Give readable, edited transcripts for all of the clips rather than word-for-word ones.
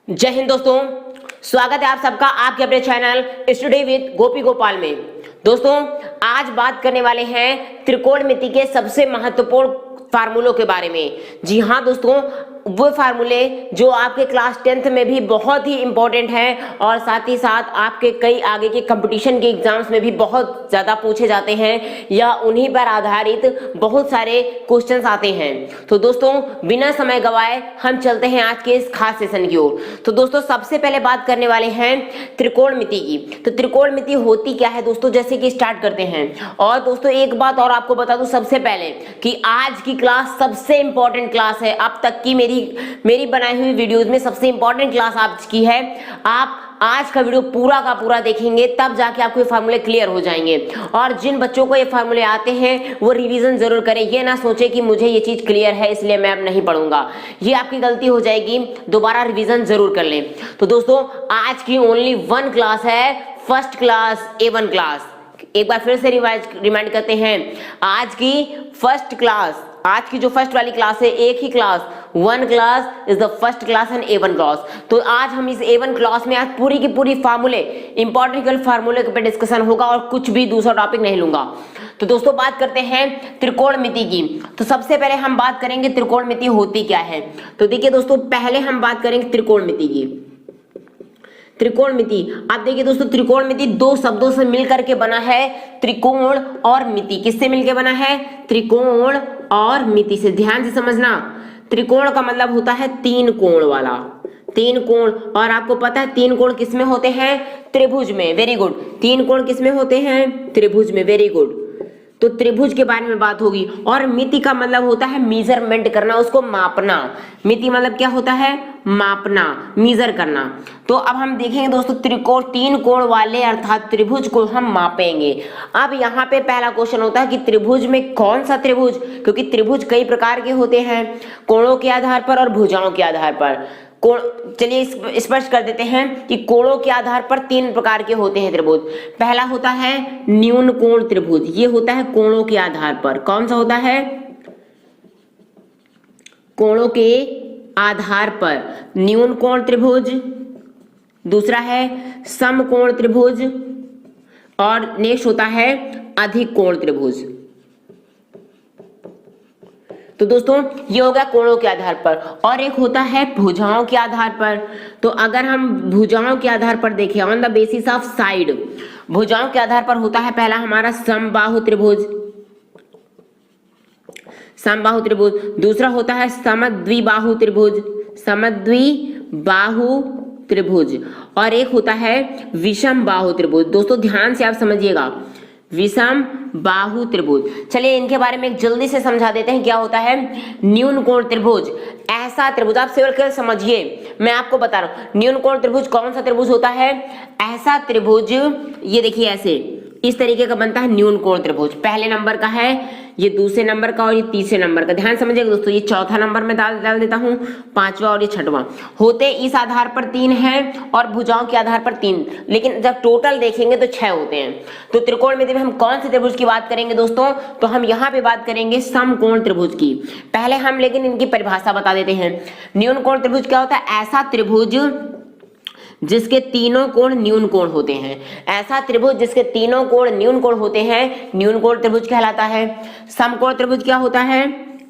जय हिंद दोस्तों, स्वागत है आप सबका आपके अपने चैनल स्टडी विद गोपी गोपाल में। दोस्तों, आज बात करने वाले हैं त्रिकोणमिति के सबसे महत्वपूर्ण फार्मूलों के बारे में। जी हाँ दोस्तों, वो फार्मूले जो आपके क्लास 10th में भी बहुत ही इंपॉर्टेंट हैं और साथ ही साथ आपके कई आगे के कंपटीशन के एग्जाम्स में भी बहुत ज़्यादा पूछे जाते हैं या उन्हीं पर आधारित बहुत सारे क्वेश्चंस आते हैं। तो दोस्तों, बिना समय गवाए हम चलते हैं आज के इस खास सेशन की ओर। तो दोस्तों, सबसे पहले बात करने वाले हैं त्रिकोणमिति की। तो त्रिकोणमिति होती क्या है दोस्तों, जैसे कि स्टार्ट करते हैं। और दोस्तों, एक बात और आपको बता दूं सबसे पहले कि आज की क्लास सबसे इंपॉर्टेंट क्लास है। अब तक की मेरी बनाई हुई वीडियोस में सबसे इंपॉर्टेंट क्लास आज की है। आप आज का वीडियो पूरा का पूरा देखेंगे तब जाके आपको ये फार्मूले क्लियर हो जाएंगे। और जिन बच्चों को ये फार्मूले आते हैं वो रिवीजन जरूर करें। ये ना सोचे कि मुझे ये चीज क्लियर है इसलिए मैं अब नहीं पढ़ूंगा, ये आपकी गलती हो जाएगी। दोबारा रिवीजन जरूर कर लें। तो दोस्तों, आज की ओनली वन क्लास है, फर्स्ट क्लास A1 क्लास। एक बार फिर से रिमाइंड करते हैं, आज की फर्स्ट क्लास, आज की जो फर्स्ट वाली क्लास है, एक ही class, one class is the first class and A1 class. तो आज हम इस A1 क्लास में आज पूरी की पूरी फार्मूले, इंपॉर्टेंट फार्मूले पे डिस्कशन होगा और कुछ भी दूसरा टॉपिक नहीं लूंगा। तो दोस्तों, बात करते हैं त्रिकोणमिति की। तो सबसे पहले हम बात करेंगे त्रिकोणमिति होती क्या है। तो देखिए दोस्तों, पहले हम बात करेंगे त्रिकोणमिति की। त्रिकोणमिति, आप देखिए दोस्तों, त्रिकोणमिति दो शब्दों से मिलकर के बना है, त्रिकोण और मिति। किससे मिलकर बना है? त्रिकोण और मिति से। ध्यान से समझना, त्रिकोण का मतलब होता है तीन कोण वाला, तीन कोण। और आपको पता है तीन कोण किसमें होते हैं? त्रिभुज में। Very good. तीन कोण किसमें होते हैं? त्रिभुज में। Very good. तो त्रिभुज के बारे में बात होगी। और मिति का मतलब होता है मेजरमेंट करना, उसको मापना। मिति मतलब क्या होता है? मापना, मेजर करना। तो अब हम देखेंगे दोस्तों, त्रिकोण, तीन कोण वाले अर्थात त्रिभुज को हम मापेंगे। अब यहाँ पे पहला क्वेश्चन होता है कि त्रिभुज में कौन सा त्रिभुज, क्योंकि त्रिभुज कई प्रकार के होते हैं, कोणों के आधार पर और भुजाओं के आधार पर। कोण, चलिए स्पष्ट कर देते हैं कि कोणों के आधार पर तीन प्रकार के होते हैं त्रिभुज। पहला होता है न्यून कोण त्रिभुज, ये होता है कोणों के आधार पर। कौन सा होता है? कोणों के आधार पर न्यून कोण त्रिभुज। दूसरा है समकोण त्रिभुज और नेक्स्ट होता है अधिक कोण त्रिभुज। तो दोस्तों, ये हो गया कोणों के आधार पर। और एक होता है भुजाओं के आधार पर। तो अगर हम भुजाओं के आधार पर देखें, on the basis of side, भुजाओं के आधार पर होता है पहला हमारा समबाहु त्रिभुज, समबाहु त्रिभुज। दूसरा होता है समद्विबाहु त्रिभुज, समद्विबाहु त्रिभुज। और एक होता है विषम बाहु त्रिभुज। दोस्तों, ध्यान से आप समझिएगा, विषम बाहु त्रिभुज। चलिए इनके बारे में जल्दी से समझा देते हैं। क्या होता है न्यून कोण त्रिभुज? ऐसा त्रिभुज, आप सिर्फ समझिए, मैं आपको बता रहा हूं। न्यून कोण त्रिभुज कौन सा त्रिभुज होता है? ऐसा त्रिभुज, ये देखिए ऐसे इस तरीके का बनता है न्यून कोण त्रिभुज। पहले नंबर का है, ये दूसरे नंबर का और ये तीसरे नंबर का। ध्यान समझिएगा दोस्तों, ये चौथा नंबर में डाल देता हूं, पांचवा और ये छठवां। होते इस आधार पर तीन हैं और भुजाओं के आधार पर तीन, लेकिन जब टोटल देखेंगे तो 6 होते हैं। तो त्रिकोणमिति में हम कौन से त्रिभुज की बात करेंगे दोस्तों? तो हम यहाँ पे बात करेंगे समकोण त्रिभुज की। पहले हम लेकिन इनकी परिभाषा बता देते हैं। न्यून कोण त्रिभुज क्या होता है? ऐसा त्रिभुज जिसके तीनों कोण न्यून कोण होते हैं। ऐसा त्रिभुज जिसके तीनों कोण न्यून कोण होते हैं, न्यून कोण त्रिभुज कहलाता है। समकोण त्रिभुज क्या होता है?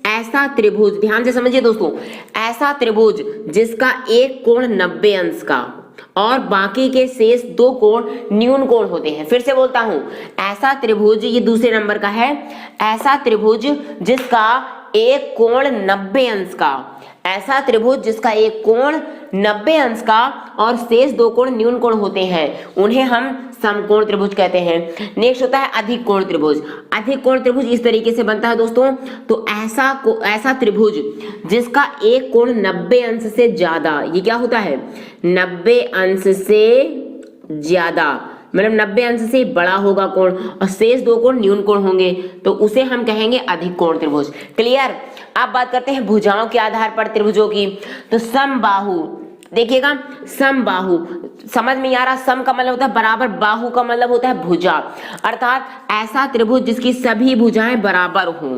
ऐसा त्रिभुज, ध्यान से समझिए दोस्तों, ऐसा त्रिभुज जिसका एक कोण 90 अंश का और बाकी के शेष दो कोण न्यून कोण होते हैं। फिर से बोलता हूं, ऐसा त्रिभुज, ये दूसरे नंबर का है, ऐसा त्रिभुज जिसका एक कोण 90 अंश का, ऐसा त्रिभुज जिसका एक कोण 90 अंश का और शेष दो कोण न्यून कोण होते हैं, उन्हें हम समकोण त्रिभुज कहते हैं। नेक्स्ट होता है अधिक कोण त्रिभुज। अधिक कोण त्रिभुज इस तरीके से बनता है दोस्तों। तो ऐसा त्रिभुज जिसका एक कोण 90 अंश से ज्यादा, ये क्या होता है? 90 अंश से ज्यादा, मतलब 90 अंश से बड़ा होगा कोण और शेष दो कोण न्यून कोण होंगे, तो उसे हम कहेंगे अधिक कोण त्रिभुज। क्लियर? अब बात करते हैं भुजाओं के आधार पर त्रिभुजों की। तो समबाहु, देखिएगा समबाहु, समझ में आ रहा, सम का मतलब होता है बराबर, बाहु का मतलब होता है भुजा, अर्थात ऐसा त्रिभुज जिसकी सभी भुजाएं बराबर हों,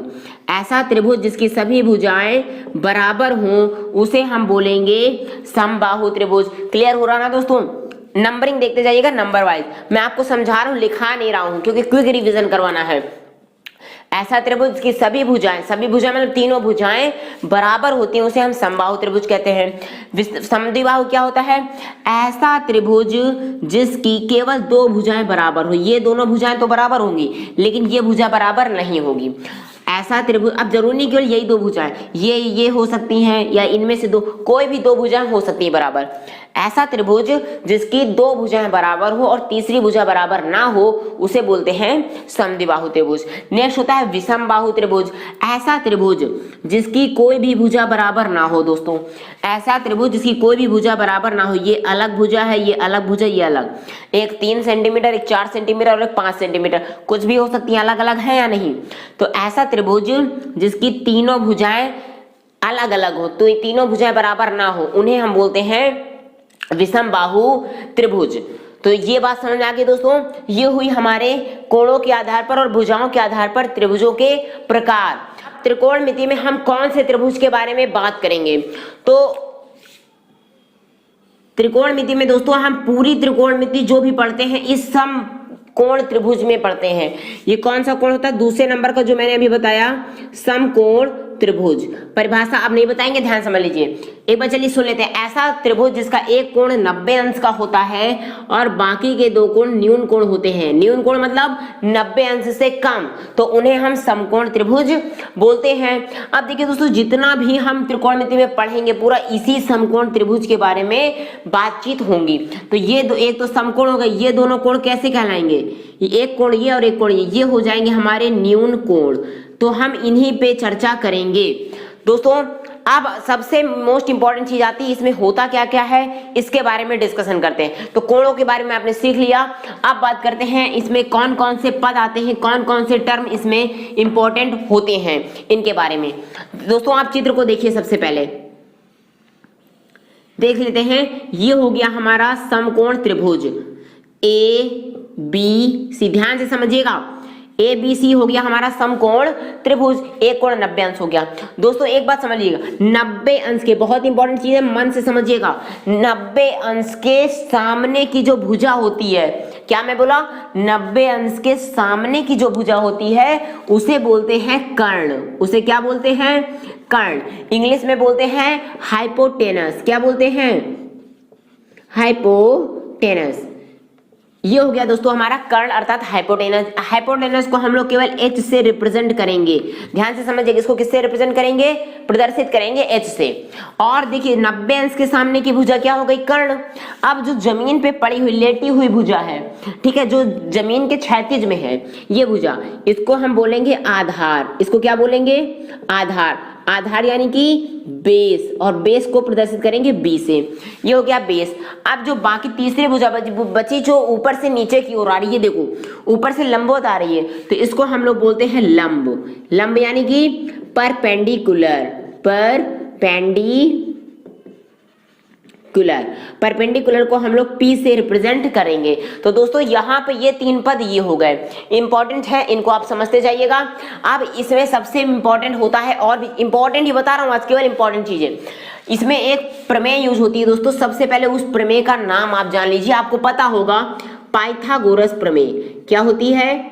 ऐसा त्रिभुज जिसकी सभी भुजाएं बराबर हों उसे हम बोलेंगे समबाहु त्रिभुज। क्लियर हो रहा ना दोस्तों? नंबरिंग देखते जाइएगा नंबर वाइज, मैं आपको समझा रहा हूं, लिखा नहीं रहा हूं क्योंकि क्विक रिवीजन करवाना है। ऐसा त्रिभुज की सभी भुजाएं मतलब तीनों भुजाएं बराबर होती हैं उसे हम समबाहु त्रिभुज कहते हैं। समद्विबाहु क्या होता है? ऐसा त्रिभुज जिसकी केवल दो भुजाएं बराबर हो, ये दोनों भुजाएं तो बराबर होंगी लेकिन ये भुजा बराबर नहीं होगी। ऐसा त्रिभुज, अब जरूरी नहीं केवल यही दो भुजाएं, ये हो सकती हैं या इनमें से दो, कोई भी दो भुजाएं हो सकती है बराबर। ऐसा त्रिभुज जिसकी दो भुजाएं बराबर हो और तीसरी भुजा बराबर ना हो उसे बोलते हैं समद्विबाहु त्रिभुज। नेक्स्ट होता है विषमबाहु त्रिभुज। ऐसा त्रिभुज जिसकी कोई भी भुजा बराबर ना हो दोस्तों, ऐसा त्रिभुज जिसकी कोई भी भुजा बराबर ना हो, ये अलग भुजा है, ये अलग भुजा, ये अलग, एक 3 सेंटीमीटर, एक 4 सेंटीमीटर और एक 5 सेंटीमीटर, कुछ भी हो सकती है, अलग अलग है या नहीं। तो ऐसा त्रिभुज जिसकी तीनों भुजाएं अलग अलग हो, तो ये तीनों भुजाएं बराबर ना हो, उन्हें हम बोलते हैं विषमबाहु त्रिभुज। तो ये बात समझ में आ गई दोस्तों। ये हुई हमारे कोणों के आधार पर और भुजाओं के आधार पर त्रिभुजों के प्रकार। त्रिकोणमिति में हम कौन से त्रिभुज के बारे में बात करेंगे? तो त्रिकोणमिति में दोस्तों हम पूरी त्रिकोणमिति जो भी पढ़ते हैं इस समकोण त्रिभुज में पढ़ते हैं। ये कौन सा कोण होता है? दूसरे नंबर का जो मैंने अभी बताया, समकोण त्रिभुज। परिभाषा अब नहीं बताएंगे, ध्यान समझ लीजिए। एक बार चलिए सुन लेते हैं। ऐसा त्रिभुज जिसका एक कोण 90 अंश का होता है और बाकी के दो कोण न्यून कोण होते हैं। न्यून कोण मतलब 90 अंश से कम, तो उन्हें हम समकोण त्रिभुज बोलते हैं। अब देखिए दोस्तों, जितना भी हम त्रिकोणमिति में पढ़ेंगे पूरा इसी समकोण त्रिभुज के बारे में बातचीत होंगी। तो ये दो, एक तो समकोण हो गए, ये दोनों कोण कैसे कहलाएंगे? एक कोण ये और एक कोण ये हो जाएंगे हमारे न्यून कोण। तो हम इन्हीं पे चर्चा करेंगे दोस्तों। अब सबसे मोस्ट इंपॉर्टेंट चीज आती है, इसमें होता क्या क्या है इसके बारे में डिस्कशन करते हैं। तो कोणों के बारे में आपने सीख लिया, अब बात करते हैं इसमें कौन कौन से पद आते हैं, कौन कौन से टर्म इसमें इंपॉर्टेंट होते हैं, इनके बारे में। दोस्तों आप चित्र को देखिए, सबसे पहले देख लेते हैं। ये हो गया हमारा समकोण त्रिभुज ABC, ध्यान से समझिएगा। ABC हो गया हमारा समकोण त्रिभुज, एक कोण 90 अंश हो गया। दोस्तों एक बात समझिएगा, 90 अंश के, बहुत इंपॉर्टेंट चीज है, मन से समझिएगा, 90 अंश के सामने की जो भुजा होती है, क्या मैं बोला? 90 अंश के सामने की जो भुजा होती है उसे बोलते हैं कर्ण। उसे क्या बोलते हैं? कर्ण। इंग्लिश में बोलते हैं हाइपोटेनस। क्या बोलते हैं? हाइपोटेनस। ये हो गया दोस्तों हमारा कर्ण अर्थात हाइपोटेनस। हाइपोटेनस को हम लोग केवल H से रिप्रेजेंट करेंगे, ध्यान से समझिए। इसको किससे रिप्रेजेंट करेंगे? प्रदर्शित करेंगे H से। और देखिए 90 अंश के सामने की भुजा क्या हो गई? कर्ण। अब जो जमीन पे पड़ी हुई लेटी हुई भुजा है, ठीक है, जो जमीन के क्षैतिज में है ये भुजा, इसको हम बोलेंगे आधार। इसको क्या बोलेंगे? आधार। आधार यानी कि बेस, और बेस को प्रदर्शित करेंगे B से। ये हो गया बेस। अब जो बाकी तीसरी भुजा बची जो ऊपर से नीचे की ओर आ रही है, देखो ऊपर से लंबवत आ रही है, तो इसको हम लोग बोलते हैं लंब। लंब यानी कि परपेंडिकुलर। परपेंडिकुलर को हम लोग P से रिप्रेजेंट करेंगे। तो दोस्तों यहाँ पे ये 3 पद ये हो गए, इंपॉर्टेंट है, इनको आप समझते जाइएगा। अब इसमें सबसे इंपॉर्टेंट होता है, और भी इंपॉर्टेंट ही बता रहा हूँ आज, केवल इंपॉर्टेंट चीजें। इसमें एक प्रमेय यूज होती है दोस्तों। सबसे पहले उस प्रमेय का नाम आप जान लीजिए, आपको पता होगा, पाइथागोरस प्रमेय। क्या होती है?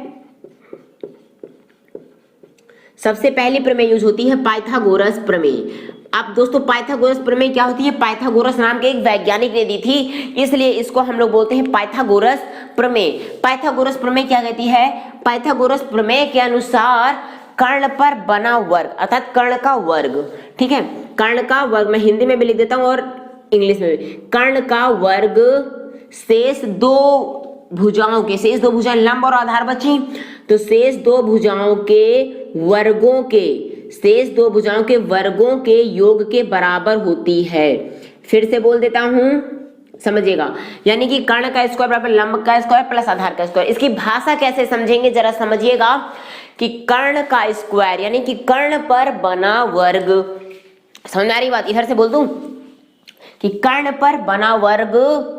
सबसे पहली प्रमेय यूज होती है पाइथागोरस प्रमेय। अब दोस्तों पाइथागोरस प्रमेय क्या होती है? पाइथागोरस नाम के एक वैज्ञानिक ने दी थी, इसलिए इसको हम लोग बोलते हैं पाइथागोरस प्रमेय। पाइथागोरस प्रमेय क्या कहती है? पाइथागोरस प्रमेय के अनुसार कर्ण पर बना वर्ग अर्थात कर्ण का वर्ग, ठीक है, कर्ण का वर्ग, मैं हिंदी में भी लिख देता हूं और इंग्लिश में भी, कर्ण का वर्ग शेष दो भुजाओं के, शेष दो भुजाएं लंब और आधार बची, तो शेष दो भुजाओं के वर्गों के, शेष दो भुजाओं के वर्गों के योग के बराबर होती है। फिर से बोल देता हूं, समझिएगा, यानी कि कर्ण का स्क्वायर बराबर लंब का स्क्वायर प्लस आधार का स्क्वायर। इसकी भाषा कैसे समझेंगे जरा समझिएगा, कि कर्ण का स्क्वायर यानी कि कर्ण पर बना वर्ग। समझ आ रही बात? इधर से बोल दूं, कि कर्ण पर बना वर्ग,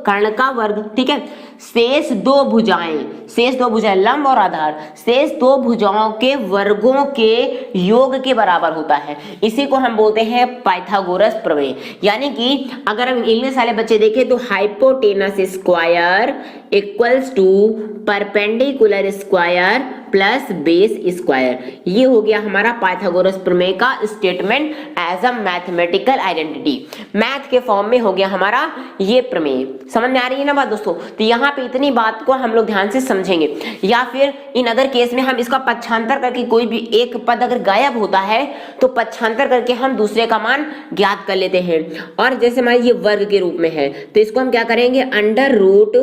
कर्ण का वर्ग, ठीक है। शेष दो भुजाएं लंब और आधार, शेष दो भुजाओं के वर्गों के योग के बराबर होता है। इसी को हम बोलते हैं पाइथागोरस प्रमेय। यानी कि अगर हम इंग्लिश वाले बच्चे देखें तो hypotenuse square equals to perpendicular square plus base square. ये हो गया हमारा पाइथागोरस प्रमेय का statement as a mathematical identity. Math के फॉर्म में हो गया हमारा ये प्रमेय। समझ में आ रही है ना बात दोस्तों? तो यहाँ पे इतनी बात को हम लोग ध्यान से समझेंगे। या फिर इन अदर केस में हम इसका पक्षांतर करके, कोई भी एक पद अगर गायब होता है तो पक्षांतर करके हम दूसरे का मान ज्ञात कर लेते हैं। और जैसे हमारे ये वर्ग के रूप में है तो इसको हम क्या करेंगे, under root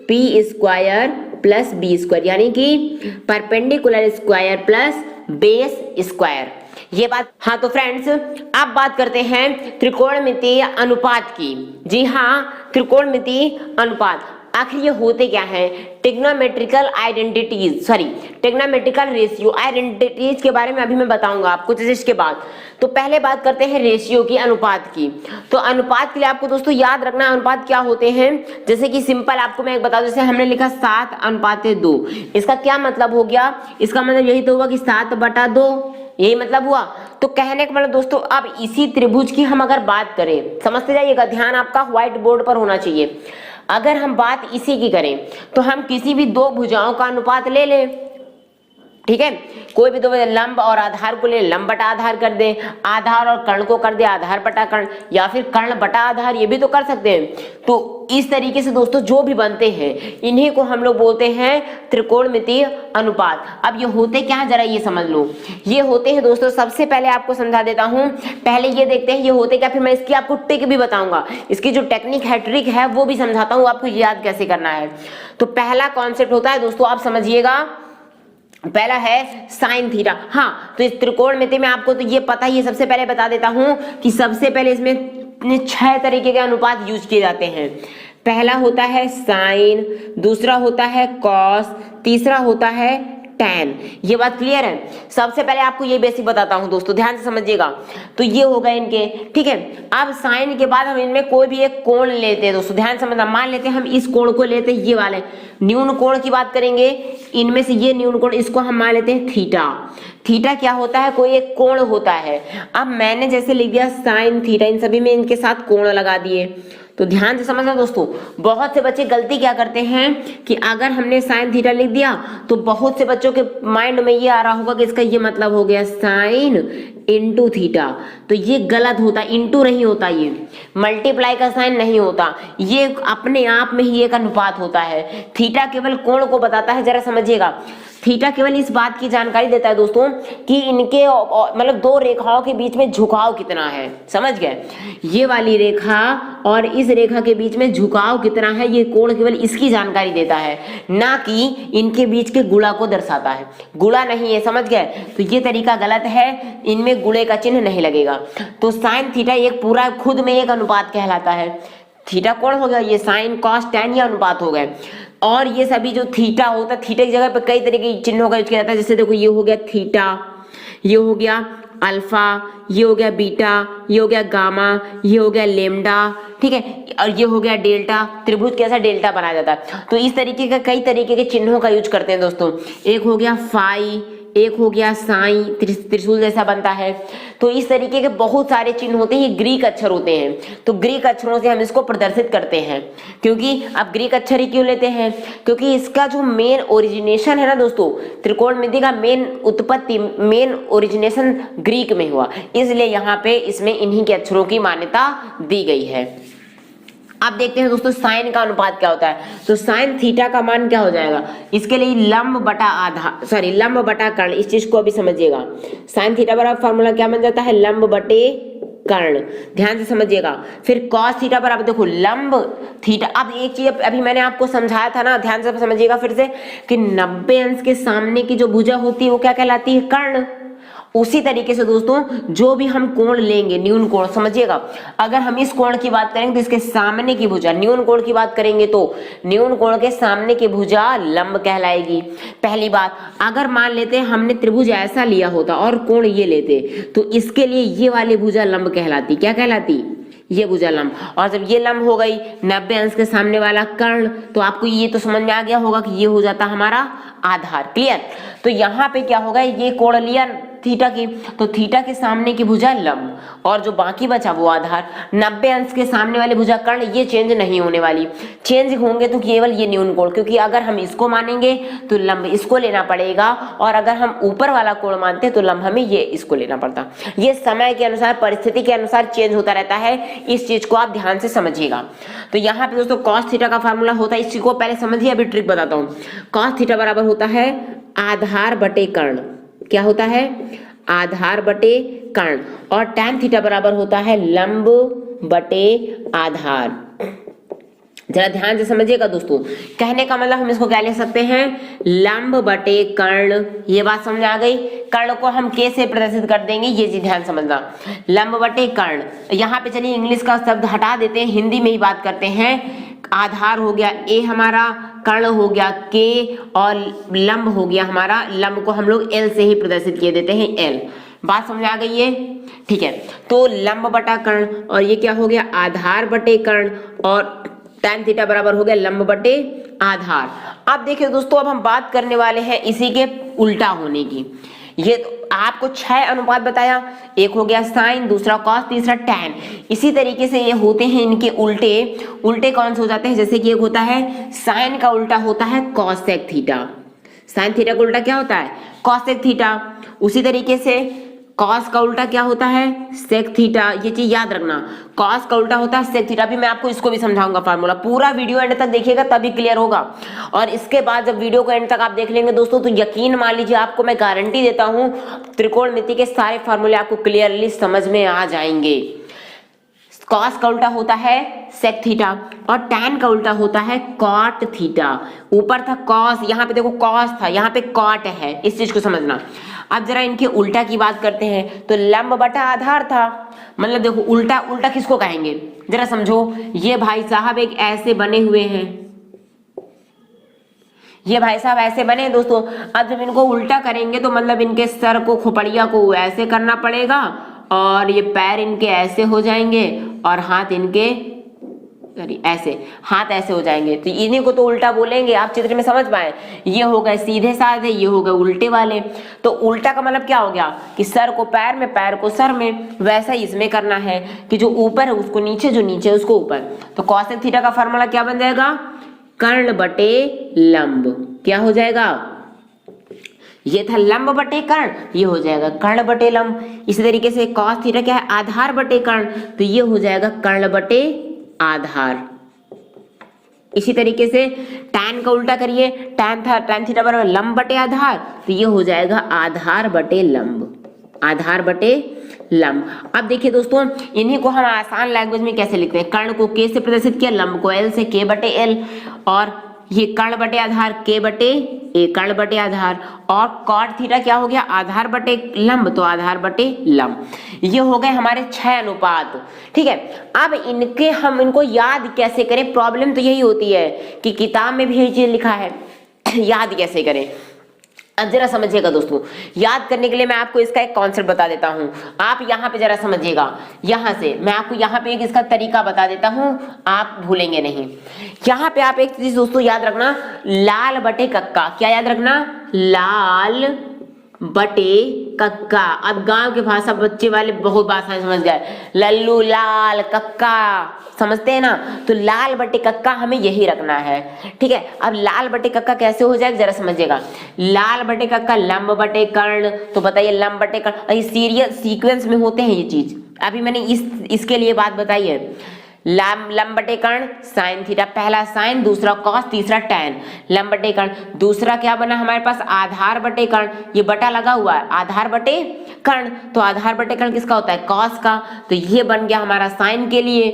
P square plus B square, यानी कि perpendicular square plus base square. ये बात, हाँ तो फ्रेंड्स अब बात करते हैं त्रिकोणमितीय अनुपात की। जी हाँ, त्रिकोणमितीय अनुपात आखिर ये होते क्या हैं? Trigonometrical identities, trigonometrical ratio identities के बारे में अभी मैं बताऊंगा आपको जैसे इसके बाद। तो पहले बात करते हैं रेशियो की, अनुपात की। तो अनुपात के लिए आपको दोस्तों याद रखना अनुपात क्या होते हैं। जैसे कि सिंपल आपको मैं एक बता दूं, जैसे हमने लिखा 7:2, इसका क्या मतलब हो गया? इसका मतलब यही तो हुआ कि 7/2, यही मतलब हुआ। तो कहने का मतलब दोस्तों, अब इसी त्रिभुज की हम अगर बात करें, समझते जाइएगा, ध्यान आपका व्हाइट बोर्ड पर होना चाहिए। अगर हम बात इसी की करें तो हम किसी भी दो भुजाओं का अनुपात ले लें, ठीक है। कोई भी दो लंब और आधार को ले, लंब बटा आधार कर दे, आधार और कर्ण को कर दे आधार बटा कर्ण, या फिर कर्ण बटा आधार, ये भी तो कर सकते हैं। तो इस तरीके से दोस्तों जो भी बनते हैं इन्हीं को हम लोग बोलते हैं त्रिकोणमितीय अनुपात। अब ये होते क्या है जरा ये समझ लो। ये होते हैं दोस्तों, सबसे पहले आपको समझा देता हूं, पहले ये देखते हैं ये होते क्या, फिर मैं इसकी आपको ट्रिक भी बताऊंगा, इसकी जो टेक्निक है, ट्रिक है, वो भी समझाता हूं आपको याद कैसे करना है। तो पहला कॉन्सेप्ट होता है दोस्तों, आप समझिएगा, पहला है साइन थीटा। हाँ तो इस त्रिकोणमिति में आपको तो ये पता ही है, सबसे पहले बता देता हूं कि सबसे पहले इसमें 6 तरीके के अनुपात यूज किए जाते हैं। पहला होता है साइन, दूसरा होता है कॉस, तीसरा होता है tan। ये बात क्लियर है? सबसे पहले आपको ये बेसिक बताता हूं दोस्तों, ध्यान से समझिएगा। तो ये हो गए इनके, ठीक है। अब साइन के बाद हम इनमें कोई भी एक कोण लेते हैं दोस्तों, ध्यान समझना। मान लेते हैं हम इस कोण को लेते हैं, ये वाले न्यून कोण की बात करेंगे, इनमें से ये न्यून कोण, इसको हम मान लेते हैं थीटा। थीटा क्या होता है? कोई एक कोण होता है। अब मैंने जैसे लिख दिया साइन थीटा, इन सभी में इनके साथ कोण लगा दिए। तो ध्यान से समझना दोस्तों, बहुत से बच्चे गलती क्या करते हैं कि अगर हमने साइन थीटा लिख दिया तो बहुत से बच्चों के माइंड में ये आ रहा होगा कि इसका ये मतलब हो गया साइन इंटू थीटा। तो ये गलत होता है, इंटू नहीं होता, ये मल्टीप्लाई का साइन नहीं होता, ये अपने आप में ही एक अनुपात होता है। थीटा केवल कोण को बताता है, जरा समझिएगा। थीटा केवल इस बात की जानकारी देता है दोस्तों कि इनके मतलब दो रेखाओं के बीच में झुकाव कितना है, समझ गए? ये वाली रेखा और इस रेखा के बीच में झुकाव कितना है, ये कोण केवल इसकी जानकारी देता है, ना कि इनके बीच के गुणा को दर्शाता है। गुणा नहीं है, समझ गए? तो ये तरीका गलत है, इनमें गुणे का चिन्ह नहीं लगेगा। तो साइन थीटा एक पूरा खुद में एक अनुपात कहलाता है। थीटा कोण हो गया, ये साइन कॉस टैन ये अनुपात हो गए। और ये सभी जो थीटा होता है, थीटा की जगह पे कई तरीके के चिन्हों का यूज किया जाता है। जैसे देखो, ये हो गया थीटा, ये हो गया अल्फा, ये हो गया बीटा, ये हो गया गामा, ये हो गया लेमडा, ठीक है, और ये हो गया डेल्टा। त्रिभुज कैसा डेल्टा बनाया जाता है। तो इस तरीके का कई तरीके के चिन्हों का यूज करते हैं दोस्तों। एक हो गया फाई, एक हो गया साई, त्रिशूल जैसा बनता है। तो इस तरीके के बहुत सारे चिन्ह होते हैं, ये ग्रीक अक्षर होते हैं। तो ग्रीक अक्षरों से हम इसको प्रदर्शित करते हैं। क्योंकि अब ग्रीक अक्षर ही क्यों लेते हैं? क्योंकि इसका जो मेन ओरिजिनेशन है ना दोस्तों, त्रिकोणमिति का मेन उत्पत्ति, मेन ओरिजिनेशन ग्रीक में हुआ, इसलिए यहाँ पे इसमें इन्हीं के अक्षरों की मान्यता दी गई है। अब देखते हैं दोस्तों साइन का अनुपात क्या होता है। तो साइन थीटा का मान क्या हो जाएगा? इसके लिए लंब बटा आधार, लंब बटा कर्ण, इस चीज को अभी समझिएगा। साइन थीटा बराबर फॉर्मूला क्या बन जाता है? लंब बटे कर्ण, ध्यान से समझिएगा। फिर कॉस थीटा बराबर देखो लंब थीटा। अब एक चीज अभी मैंने आपको समझाया था ना, ध्यान से समझिएगा फिर से, कि 90 अंश के सामने की जो भुजा होती है वो क्या कहलाती है? कर्ण। उसी तरीके से दोस्तों जो भी हम कोण लेंगे, न्यून कोण, समझिएगा, अगर हम इस कोण की बात करेंगे तो इसके सामने की भुजा, न्यून कोण की बात करेंगे तो न्यून कोण के सामने की भुजा लंब कहलाएगी। पहली बात, अगर मान लेते हैं हमने त्रिभुज ऐसा लिया होता और कोण ये लेते, तो इसके लिए ये वाली भुजा लंब कहलाती। क्या कहलाती? ये भुजा लंब, और जब ये लंब हो गई 90 अंश के सामने वाला कर्ण, तो आपको ये तो समझ में आ गया होगा कि ये हो जाता हमारा आधार। क्लियर? तो यहाँ पे क्या होगा, ये कोण लिया थीटा की, तो थीटा के सामने की भुजा लंब, और जो बाकी बचा वो आधार। 90 अंश के सामने वाली भुजा कर्ण, ये चेंज नहीं होने वाली, चेंज होंगे तो केवल ये न्यून कोण, क्योंकि अगर हम इसको मानेंगे तो लंब इसको लेना पड़ेगा, और अगर हम ऊपर वाला कोण मानते हैं तो लंब हमें ये इसको लेना पड़ता। ये समय के अनुसार, परिस्थिति के अनुसार चेंज होता रहता है, इस चीज को आप ध्यान से समझिएगा। तो यहाँ पे दोस्तों cos थीटा का फार्मूला होता है, इस चीज को पहले समझिए, अभी ट्रिक बताता हूँ। cos थीटा बराबर होता है आधार बटे कर्ण, क्या होता है, आधार बटे कर्ण, और tan थीटा बराबर होता है लंब बटे आधार। जरा ध्यान से समझिएगा दोस्तों, कहने का मतलब हम इसको क्या ले सकते हैं, लंब बटे कर्ण। ये बात समझ आ गई? कर्ण को हम के से प्रदर्शित कर देंगे, ये जी ध्यान समझना, लंब बटे कर्ण। यहाँ पे चलिए इंग्लिश का शब्द हटा देते हैं, हिंदी में ही बात करते हैं। आधार हो गया ए हमारा, कर्ण हो गया के, और लंब हो गया हमारा, लंब को हम लोग एल से ही प्रदर्शित किए देते हैं, एल। बात समझ आ गई है? ठीक है, तो लंब बटा कर्ण, और ये क्या हो गया, आधार बटे कर्ण, और tan थीटा बराबर हो गया लंब बटे आधार। अब देखिए दोस्तों, अब हम बात करने वाले हैं इसी के उल्टा होने की। ये तो आपको 6 अनुपात बताया, एक हो गया साइन, दूसरा कॉस, तीसरा टैन। इसी तरीके से ये होते हैं इनके उल्टे। उल्टे कौन से हो जाते हैं, जैसे कि एक होता है साइन का उल्टा होता है कॉसेक थीटा, साइन थीटा का उल्टा क्या होता है, कॉसेक थीटा। उसी तरीके से कॉस का उल्टा क्या होता है, सेक थीटा। ये चीज याद रखना, कॉस का उल्टा होता है सेक थीटा। भी मैं आपको इसको भी समझाऊंगा फार्मूला, पूरा वीडियो एंड तक देखिएगा तभी क्लियर होगा। और इसके बाद जब वीडियो को एंड तक आप देख लेंगे दोस्तों, तो यकीन मान लीजिए, आपको मैं गारंटी देता हूं, त्रिकोणमिति के सारे फार्मूले आपको क्लियरली समझ में आ जाएंगे। कॉस का उल्टा होता है सेक थीटा, और टैन का उल्टा होता है कॉट थीटा। ऊपर था कॉस, यहाँ पे देखो कॉस था, यहाँ पे कॉट है, इस चीज को समझना। अब जरा इनके उल्टा की बात करते हैं, तो लंब बटा आधार था, मतलब देखो उल्टा, उल्टा किसको कहेंगे, जरा समझो। ये भाई साहब एक ऐसे बने हुए हैं, ये भाई साहब ऐसे बने हैं दोस्तों। अब जब इनको उल्टा करेंगे तो मतलब इनके सर को, खोपड़िया को ऐसे करना पड़ेगा, और ये पैर इनके ऐसे हो जाएंगे, और हाथ इनके ऐसे, हाथ ऐसे हो जाएंगे। तो इन्हीं को तो उल्टा बोलेंगे, आप चित्र में समझ पाए। ये हो गए सीधे साधे, ये हो गए उल्टे वाले। तो उल्टा का मतलब क्या हो गया कि सर को पैर में, पैर को सर में। वैसा ही इसमें करना है कि जो ऊपर है उसको नीचे, जो नीचे है उसको ऊपर। तो कॉसेक थीटा का फार्मूला क्या बन जाएगा, कर्ण बटे लंब। क्या हो जाएगा, ये था लंब बटे कर्ण, ये हो जाएगा कर्ण बटे लंब। इसी तरीके से कॉस थीटा क्या है, आधार बटे कर्ण, तो ये हो जाएगा कर्ण बटे आधार। इसी तरीके से tan का उल्टा करिए, tan था tan थीटा बराबर लंब बटे आधार, तो ये हो जाएगा आधार बटे लंब, आधार बटे लंब। अब देखिए दोस्तों, इन्हीं को हम आसान लैंग्वेज में कैसे लिखते हैं, कर्ण को k से प्रदर्शित किया, लंब को l से, k बटे l, और ये कर्ण बटे आधार k बटे a, कर्ण बटे आधार, और कॉट थीटा क्या हो गया, आधार बटे लंब, तो आधार बटे लंब। ये हो गए हमारे 6 अनुपात। ठीक है, अब इनके हम इनको याद कैसे करें, प्रॉब्लम तो यही होती है कि किताब में भी यही चीज लिखा है, याद कैसे करें। अब जरा समझिएगा दोस्तों, याद करने के लिए मैं आपको इसका एक कॉन्सेप्ट बता देता हूं। आप यहाँ पे जरा समझिएगा, यहाँ से मैं आपको यहाँ पे एक इसका तरीका बता देता हूं, आप भूलेंगे नहीं। यहाँ पे आप एक चीज दोस्तों याद रखना, लाल बटे कक्का। क्या याद रखना, लाल बटे कक्का। अब गांव के भाषा बच्चे वाले बहुत भाषाएं समझ गए, लल्लू, लाल, कक्का, समझते हैं ना। तो लाल बटे कक्का हमें यही रखना है। ठीक है, अब लाल बटे कक्का कैसे हो जाएगा जरा समझिएगा। लाल बटे कक्का लंब बटे कर्ण, तो बताइए लंब बटे कर्ण, सीरियल सीक्वेंस में होते हैं ये चीज। अभी मैंने इसके लिए बात बताई है। लंब बटे कर्ण साइन थीटा, पहला साइन, दूसरा कॉस, तीसरा टैन। लंब बटे कर्ण, दूसरा क्या बना हमारे पास, आधार बटे कर्ण। ये बटा लगा हुआ है, आधार बटे कर्ण, तो आधार बटे कर्ण किसका होता है, कॉस का। तो ये बन गया हमारा साइन के लिए।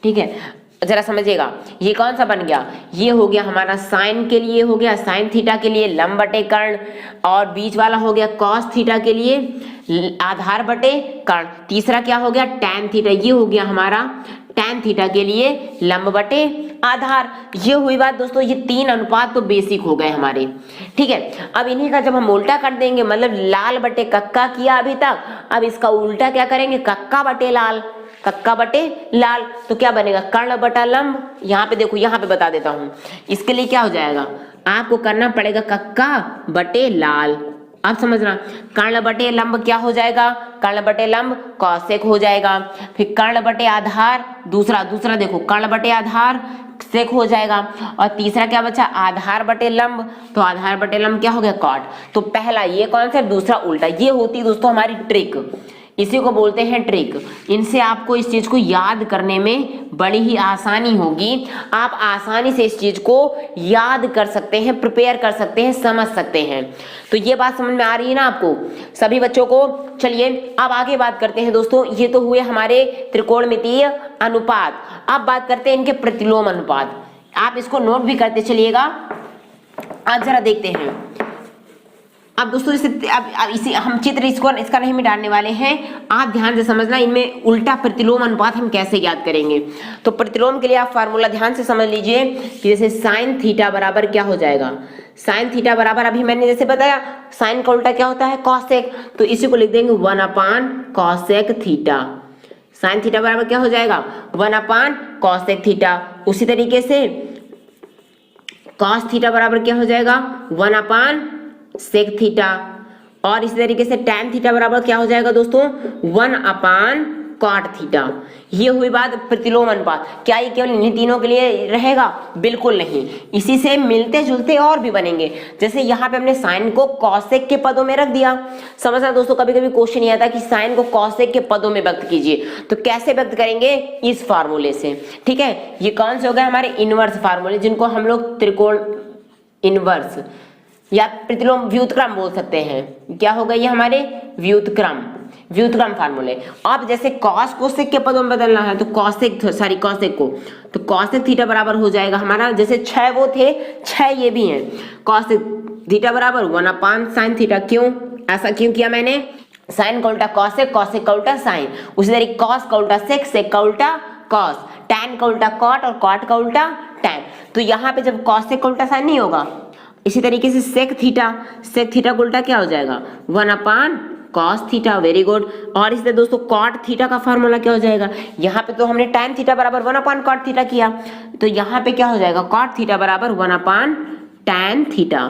ठीक है, जरा समझिएगा, ये कौन सा बन गया, ये हो गया हमारा साइन के लिए, हो गया साइन थीटा के लिए लंब बटे कर्ण, और बीच वाला हो गया कॉस थीटा के लिए आधार बटे कर्ण। तीसरा क्या हो गया, टैन थीटा, ये हो गया हमारा टैन थीटा के लिए लंब बटे आधार। ये हुई बात दोस्तों, ये 3 अनुपात तो बेसिक हो गए हमारे। ठीक है, अब इन्हीं का जब हम उल्टा कर देंगे, मतलब लाल बटे कक्का किया अभी तक, अब इसका उल्टा क्या करेंगे, कक्का बटे लाल। कक्का बटे लाल, तो क्या बनेगा कर्ण बटा लंब। यहाँ पे देखो, यहाँ पे बता देता हूँ, इसके लिए क्या हो जाएगा, आपको करना पड़ेगा कक्का बटे लाल। अब समझना, कर्ण बटे लंब क्या हो जाएगा, कर्ण बटे लंब कौशिक हो जाएगा। फिर कर्ण बटे आधार, दूसरा देखो कर्ण बटे आधार सेक हो जाएगा। और तीसरा क्या बचा, आधार बटे लंब, तो आधार बटे लंब क्या हो गया कॉट। तो पहला ये कॉन्सेप्ट, दूसरा उल्टा। ये होती दोस्तों हमारी ट्रिक, इसी को बोलते हैं ट्रिक। इनसे आपको इस चीज को याद करने में बड़ी ही आसानी होगी। आप आसानी से इस चीज को याद कर सकते हैं, प्रिपेयर कर सकते हैं, समझ सकते हैं। तो ये बात समझ में आ रही है ना आपको सभी बच्चों को। चलिए अब आगे बात करते हैं दोस्तों। ये तो हुए हमारे त्रिकोणमितीय अनुपात। अब बात करते हैं इनके प्रतिलोम अनुपात। आप इसको नोट भी करते चलिएगा। आज जरा देखते हैं। अब दोस्तों अब इसी हम चित्र इसका नहीं मिटाने वाले हैं, आप ध्यान से समझना। इनमें उल्टा प्रतिलोम अनुपात हम कैसे याद करेंगे। तो प्रतिलोम के लिए आप फार्मूला ध्यान से समझ लीजिए कि जैसे साइन थीटा बराबर क्या हो जाएगा, साइन थीटा बराबर अभी मैंने जैसे बताया साइन का उल्टा क्या होता है कॉसेक, तो इसी को लिख देंगे 1 कॉसेक थीटा। साइन थीटा बराबर क्या हो जाएगा 1 कॉसेक थीटा। उसी तरीके से कॉस थीटा बराबर क्या हो जाएगा 1 सेक थीटा। और इसी तरीके से टैन थीटा बराबर क्या हो जाएगा दोस्तों 1 कॉट थीटा। ये हुई बात प्रतिलोम अनुपात। क्या ये केवल इन्हीं तीनों के लिए रहेगा, बिल्कुल नहीं, इसी से मिलते जुलते और भी बनेंगे। जैसे यहाँ पे हमने साइन को कॉसेक के पदों में रख दिया। समझना दोस्तों, कभी कभी क्वेश्चन ये आता है कि साइन को कॉसेक के पदों में व्यक्त कीजिए, तो कैसे व्यक्त करेंगे, इस फार्मूले से। ठीक है, ये कौन से हो गए हमारे इनवर्स फार्मूले, जिनको हम लोग त्रिकोण इनवर्स या प्रतिलोम व्युत्क्रम बोल सकते हैं। क्या हो गए ये हमारे व्युत्क्रम फार्मूले। अब जैसे कॉस को सेक के पदों में बदलना है तो कॉसेक को, तो कॉसेक थीटा बराबर हो जाएगा हमारा, जैसे 6 वो थे 6 ये भी हैं, कॉसेक थीटा बराबर 1 साइन थीटा। क्यों ऐसा क्यों किया मैंने, साइन का उल्टा कॉसेक, कॉसेक का उल्टा साइन। उसी तरीके कॉस का उल्टा सेक, सेक का उल्टा कॉस, टैन का उल्टा कॉट और कॉट का उल्टा टैन। तो यहाँ पे जब कॉसेक का उल्टा साइन नहीं होगा, इसी तरीके से सेक थीटा का उल्टा क्या हो जाएगा 1 कॉस थीटा। Very good. और इससे दोस्तों कॉट थीटा का फार्मूला क्या हो जाएगा, यहाँ पे तो हमने टैन थीटा बराबर 1 कॉट थीटा किया, तो यहाँ पे क्या हो जाएगा कॉट थीटा बराबर 1 टैन थीटा।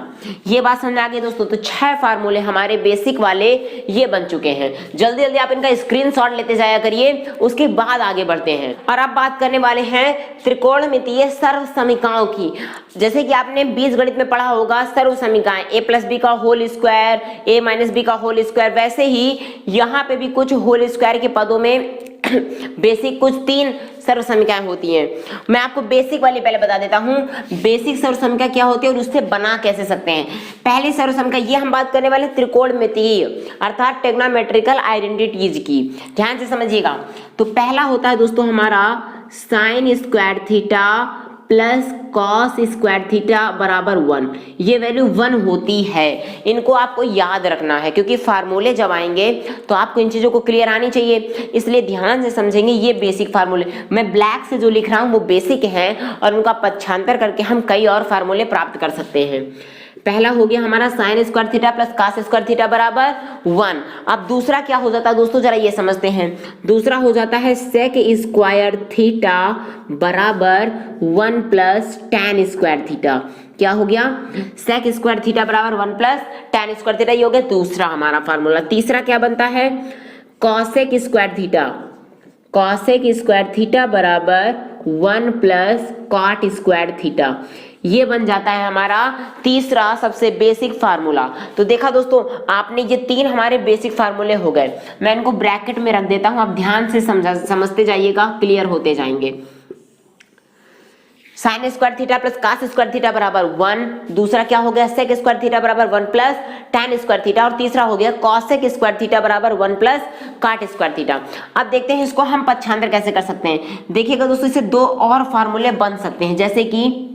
ये बात समझ आ गई दोस्तों। तो 6 फार्मूले हमारे बेसिक वाले ये बन चुके हैं। जल्दी जल्दी आप इनका स्क्रीनशॉट लेते जाया करिए, उसके बाद आगे बढ़ते हैं। और अब बात करने वाले हैं त्रिकोणमितीय सर्वसमीकाओं की। जैसे कि आपने बीजगणित में पढ़ा होगा सर्वसमीकाएं a+b का होल स्क्वायर, a-b का होल स्क्वायर, वैसे ही यहाँ पे भी कुछ होल स्क्वायर के पदों में बेसिक कुछ 3 सर्वसमीकाएं होती हैं। मैं आपको बेसिक वाली पहले बता देता हूं, बेसिक सर्वसमीका क्या होती है और उससे बना कैसे सकते हैं। पहली सर्वसमीका ये हम बात करने वाले त्रिकोणमितीय अर्थात ट्रिग्नोमेट्रिकल आइडेंटिटीज की, ध्यान से समझिएगा। तो पहला होता है दोस्तों हमारा sine square theta plus cos square theta बराबर 1। ये वैल्यू 1 होती है, इनको आपको याद रखना है, क्योंकि फार्मूले जब आएंगे तो आपको इन चीजों को क्लियर आनी चाहिए, इसलिए ध्यान से समझेंगे। ये बेसिक फार्मूले मैं ब्लैक से जो लिख रहा हूँ वो बेसिक हैं, और उनका पक्षांतर करके हम कई और फार्मूले प्राप्त कर सकते हैं। पहला हो गया हमारा sine square theta plus cos square theta बराबर 1। अब दूसरा क्या हो जाता है दोस्तों, जरा ये समझते हैं। दूसरा हो जाता है सेक स्क्वायर थीटा बराबर 1 प्लस टैन स्क्वायर थीटा। क्या हो गया, सेक स्क्वायर थीटा बराबर 1 प्लस टैन स्क्वायर थीटा। ये हो गया दूसरा हमारा फार्मूला। तीसरा क्या बनता है, कॉसेक स्क्वायर थीटा बराबर 1 प्लस कॉट स्क्वायर थीटा। ये बन जाता है हमारा तीसरा सबसे बेसिक फार्मूला। तो देखा दोस्तों आपने, ये 3 हमारे बेसिक फार्मूले हो गए। मैं इनको ब्रैकेट में रख देता हूं, आप ध्यान से समझते जाइएगा, क्लियर होते जाएंगे। Sine square theta plus cos square theta बराबर 1। दूसरा क्या हो गया, सेक स्क्वायर थीटा बराबर 1 प्लस टैन स्क्वायर थीटा। और तीसरा हो गया कॉसेक स्क्वायर थीटा बराबर 1 प्लस कॉट स्क्वायर थीटा। अब देखते हैं इसको हम पक्षांतर कैसे कर सकते हैं। देखिएगा दोस्तों, इससे 2 और फार्मूले बन सकते हैं, जैसे कि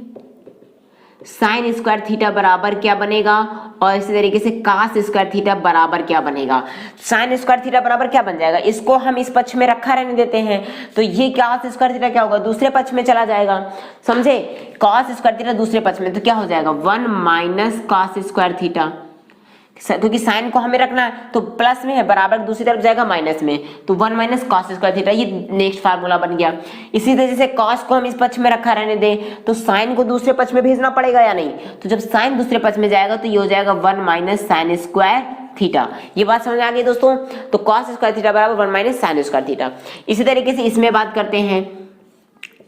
साइन स्क्वायर थीटा बराबर क्या बनेगा, और इसी तरीके से कॉस स्क्वायर थीटा बराबर क्या बनेगा। साइन स्क्वायर थीटा बराबर क्या बन जाएगा, इसको हम इस पक्ष में रखा रहने देते हैं, तो ये कॉस स्क्वायर थीटा क्या होगा, दूसरे पक्ष में चला जाएगा। समझे, कॉस स्क्वायर थीटा दूसरे पक्ष में, तो क्या हो जाएगा 1 माइनस कॉस स्क्वायर थीटा। क्योंकि साइन को हमें रखना है तो प्लस में है, बराबर दूसरी तरफ जाएगा माइनस में, तो 1 माइनस कॉस स्क्वायर थीटा, ये नेक्स्ट फार्मूला बन गया। इसी तरह से कॉस को हम इस पक्ष में रखा रहने दें तो साइन को दूसरे पक्ष में भेजना पड़ेगा या नहीं, तो जब साइन दूसरे पक्ष में जाएगा तो ये हो जाएगा 1 माइनस साइन स्क्वायर थीटा। ये बात समझ आ गई दोस्तों। तो कॉस स्क्वायर थीटा बराबर 1 माइनस साइन स्क्वायर थीटा। इसी तरीके से इसमें बात करते हैं,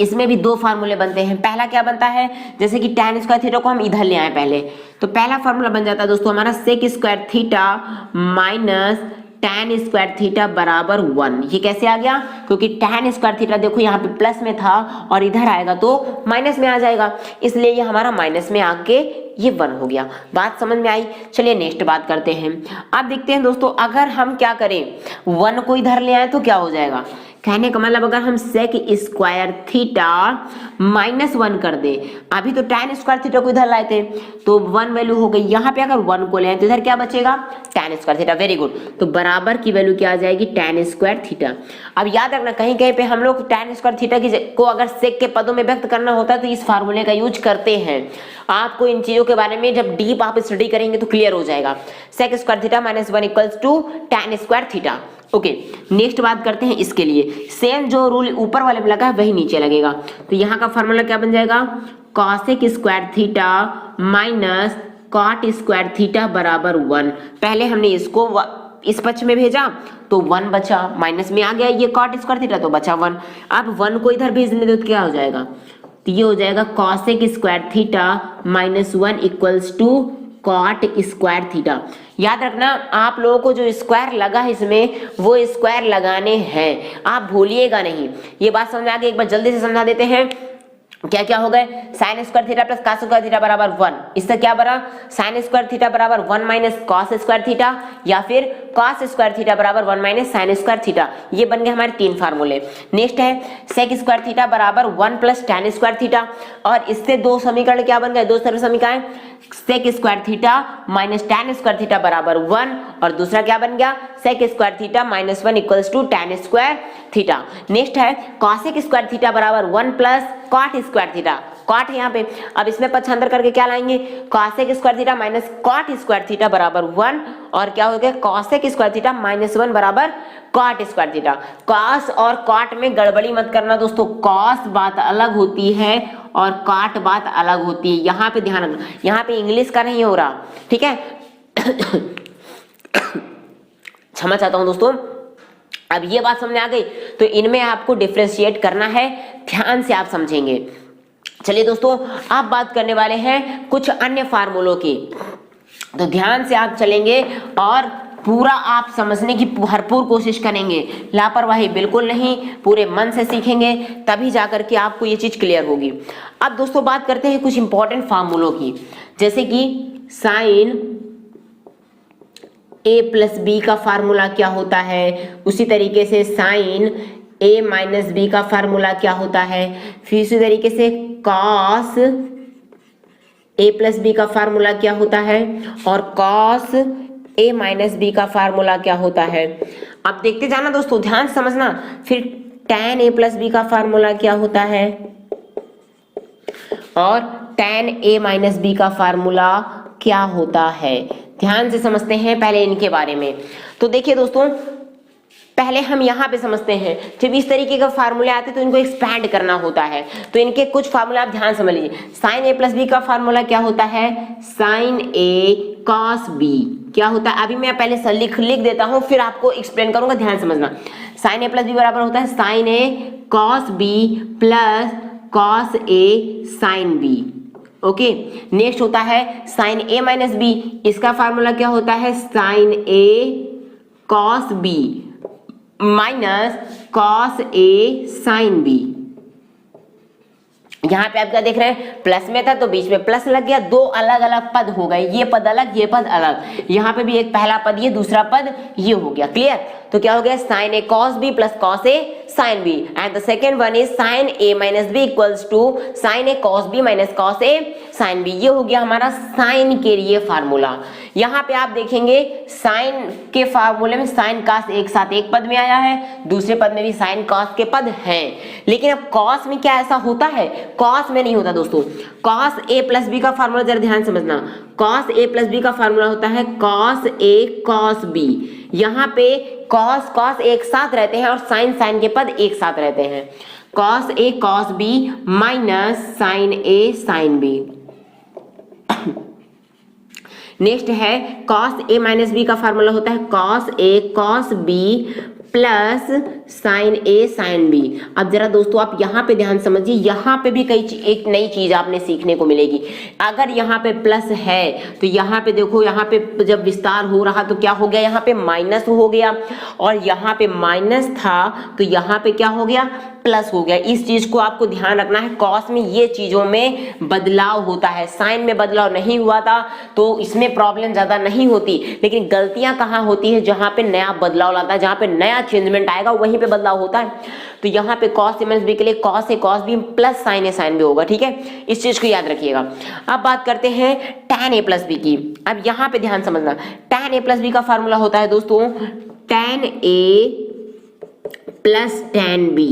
इसमें भी दो फार्मूले बनते हैं। पहला क्या बनता है, जैसे कि tan स्क्वायर थीटा को हम इधर ले आए पहले, तो पहला फार्मूला बन जाता है दोस्तों हमारा sec square theta minus tan square theta बराबर 1। ये कैसे आ गया, क्योंकि tan स्क्वायर थीटा देखो यहाँ पे प्लस में था और इधर आएगा तो माइनस में आ जाएगा, इसलिए ये हमारा माइनस में आके ये 1 हो गया। बात समझ में आई। चलिए नेक्स्ट बात करते हैं। अब देखते हैं दोस्तों, अगर हम क्या करें 1 को इधर ले आए तो क्या हो जाएगा, कहने का मतलब अगर हम सेक स्क्वायर थीटा माइनस 1 कर दे, अभी तो tan स्क्वायर थीटा को इधर लाए थे तो 1 वैल्यू हो गई, यहाँ पे अगर 1 को ले आए तो इधर क्या बचेगा tan square theta. Very good, तो बराबर की वैल्यू क्या आ जाएगी tan स्क्वायर थीटा। अब याद रखना कहीं कहीं पे हम लोग tan स्क्वायर थीटा की को अगर सेक के पदों में व्यक्त करना होता है तो इस फार्मूले का यूज करते हैं। आपको इन चीजों के बारे में जब डीप आप स्टडी करेंगे तो क्लियर हो जाएगा। Sec square theta minus 1 equals to tan square theta. Okay, next बात करते हैं इसके लिए। सेम जो रूल ऊपर वाले में लगा है वही नीचे लगेगा, तो यहाँ का फार्मूला क्या बन जाएगा, cosec square theta minus cot square theta बराबर 1। पहले हमने इसको इस पक्ष में भेजा तो 1 बचा, माइनस में आ गया ये कॉट स्क्वायर थीटा तो बचा 1। अब 1 को इधर भेजने दो तो क्या हो जाएगा, तो ये हो जाएगा cosec square theta minus 1 equals to cot square theta. याद रखना आप लोगों को जो स्क्वायर लगा है इसमें वो स्क्वायर लगाने हैं, आप भूलिएगा नहीं। ये बात समझ आ गई, एक बार जल्दी से समझा देते हैं। क्या क्या हो गए, sine square theta plus cos square theta बराबर 1। इससे क्या बना, साइन स्क्वायर थीटा बराबर 1 माइनस कॉस स्क्वायर थीटा, या फिर कॉस स्क्वायर थीटा बराबर 1 माइनस साइन स्क्वायर थीटा। ये बन गए हमारे 3 फार्मूले। नेक्स्ट है सेक स्क्वायर थीटा बराबर 1 प्लस tan स्क्वायर थीटा, और इससे दो समीकरण क्या बन गए, दो सरल समीकरण, sec square theta minus tan square theta बराबर 1, और दूसरा क्या बन गया, sec square theta minus 1 equals to tan square theta. Next है कॉसेक स्क्वायर थीटा बराबर 1 plus cot square theta, cot है यहाँ पे, अब इसमें पक्षांतर करके क्या लाएंगे, cosec square theta minus cot square theta बराबर 1, और क्या हो गया कॉसेक स्क्वायर थीटा माइनस 1 बराबर कॉट स्क्वायर थीटा। कॉस और कॉट में गड़बड़ी मत करना दोस्तों, कॉस बात अलग होती है और कॉट बात अलग होती है, यहाँ पे ध्यान रखना, यहाँ पे इंग्लिश का नहीं हो रहा, ठीक है। क्षमा चाहता हूं दोस्तों। अब ये बात समझ आ गई, तो इनमें आपको डिफरेंशिएट करना है, ध्यान से आप समझेंगे। चलिए दोस्तों, अब बात करने वाले हैं कुछ अन्य फार्मूलों की, तो ध्यान से आप चलेंगे और पूरा आप समझने की भरपूर कोशिश करेंगे, लापरवाही बिल्कुल नहीं, पूरे मन से सीखेंगे तभी जाकर के आपको ये चीज क्लियर होगी। अब दोस्तों बात करते हैं कुछ इंपॉर्टेंट फार्मूलों की, जैसे कि साइन a प्लस बी का फार्मूला क्या होता है, उसी तरीके से साइन a माइनस बी का फार्मूला क्या होता है, फिर इसी तरीके से कॉस a प्लस बी का फार्मूला क्या होता है, और कॉस a माइनस बी का फार्मूला क्या होता है। अब देखते जाना दोस्तों, ध्यान समझना। फिर tan a प्लस बी का फार्मूला क्या होता है, और tan a माइनस बी का फार्मूला क्या होता है। ध्यान से समझते हैं पहले इनके बारे में। तो देखिए दोस्तों, पहले हम यहाँ पे समझते हैं, जब इस तरीके का फार्मूले आते हैं तो इनको एक्सपैंड करना होता है, तो इनके कुछ फार्मूला आप ध्यान समझ लीजिए। साइन a प्लस बी का फार्मूला क्या होता है, साइन a कॉस b क्या होता है, अभी मैं पहले से लिख देता हूँ फिर आपको एक्सप्लेन करूंगा, ध्यान समझना। साइन a प्लस बी बराबर होता है sine a cos b plus cos a sine b। Okay, next होता है साइन a माइनस b, इसका फार्मूला क्या होता है, sine a cos b minus cos a sine b। यहाँ पे आप क्या देख रहे हैं, प्लस में था तो बीच में प्लस लग गया, दो अलग अलग पद हो गए, ये पद अलग ये पद अलग, यहाँ पे भी एक पहला पद ये दूसरा पद ये हो गया, क्लियर। तो क्या हो गया sine A cos B plus cos A sine B, and the second one is sine A minus B equals to sine A cos B minus cos A sine B. ये हो गया हमारा साइन के लिए फार्मूला। यहाँ पे आप देखेंगे साइन के फार्मूले में साइन कॉस एक साथ एक पद में आया है, दूसरे पद में भी साइन कॉस के पद हैं, लेकिन अब कॉस में क्या ऐसा होता है, कॉस में नहीं होता दोस्तों। कॉस ए प्लस बी का फार्मूला जरा ध्यान समझना, कॉस ए प्लस बी का फार्मूला होता है कॉस ए कॉस बी। यहाँ पे कॉस कॉस एक साथ रहते हैं और साइन साइन के पद एक साथ रहते हैं, cos A cos B minus sign A sine B. Next है कॉस ए माइनस बी का फार्मूला होता है cos A cos B plus sign A sine B. अब जरा दोस्तों आप यहाँ पे ध्यान समझिए, यहाँ पे भी एक नई चीज आपने सीखने को मिलेगी। अगर यहाँ पे प्लस है तो यहाँ पे देखो, यहाँ पे जब विस्तार हो रहा तो क्या हो गया, यहाँ पे माइनस हो गया, और यहाँ पे माइनस था तो यहाँ पे क्या हो गया, प्लस हो गया। इस चीज को आपको ध्यान रखना है, कॉस में ये चीजों में बदलाव होता है, साइन में बदलाव नहीं हुआ था तो इसमें प्रॉब्लम ज्यादा नहीं होती, लेकिन गलतियां कहाँ होती है, जहां पे नया बदलाव लाता है, जहां पे नया चेंजमेंट आएगा वहीं पे बदलाव होता है। तो यहाँ पे कॉस ए माइनस बी के लिए cos A cos B plus sign A sine B होगा, ठीक है, इस चीज को याद रखिएगा। अब बात करते हैं tan ए प्लस बी की। अब यहाँ पे ध्यान समझना, tan ए प्लस बी का फार्मूला होता है दोस्तों tan ए प्लस tan बी,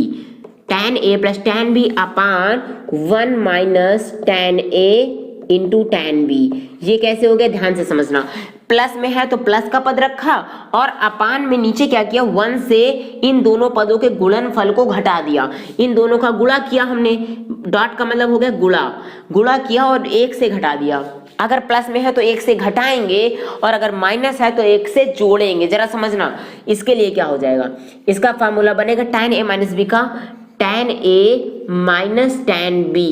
tan ए प्लस tan बी अपान 1 माइनस tan ए इंटू tan बी। ये कैसे हो गया ध्यान से समझना, प्लस में है तो प्लस का पद रखा और अपान में नीचे क्या किया, 1 से इन दोनों पदों के गुणनफल को घटा दिया, इन दोनों का गुणा किया हमने, डॉट का मतलब हो गया गुणा, गुणा किया और 1 से घटा दिया। अगर प्लस में है तो 1 से घटाएंगे और अगर माइनस है तो 1 से जोड़ेंगे। जरा समझना इसके लिए क्या हो जाएगा, इसका फार्मूला बनेगा tan ए माइनस बी का tan ए माइनस tan बी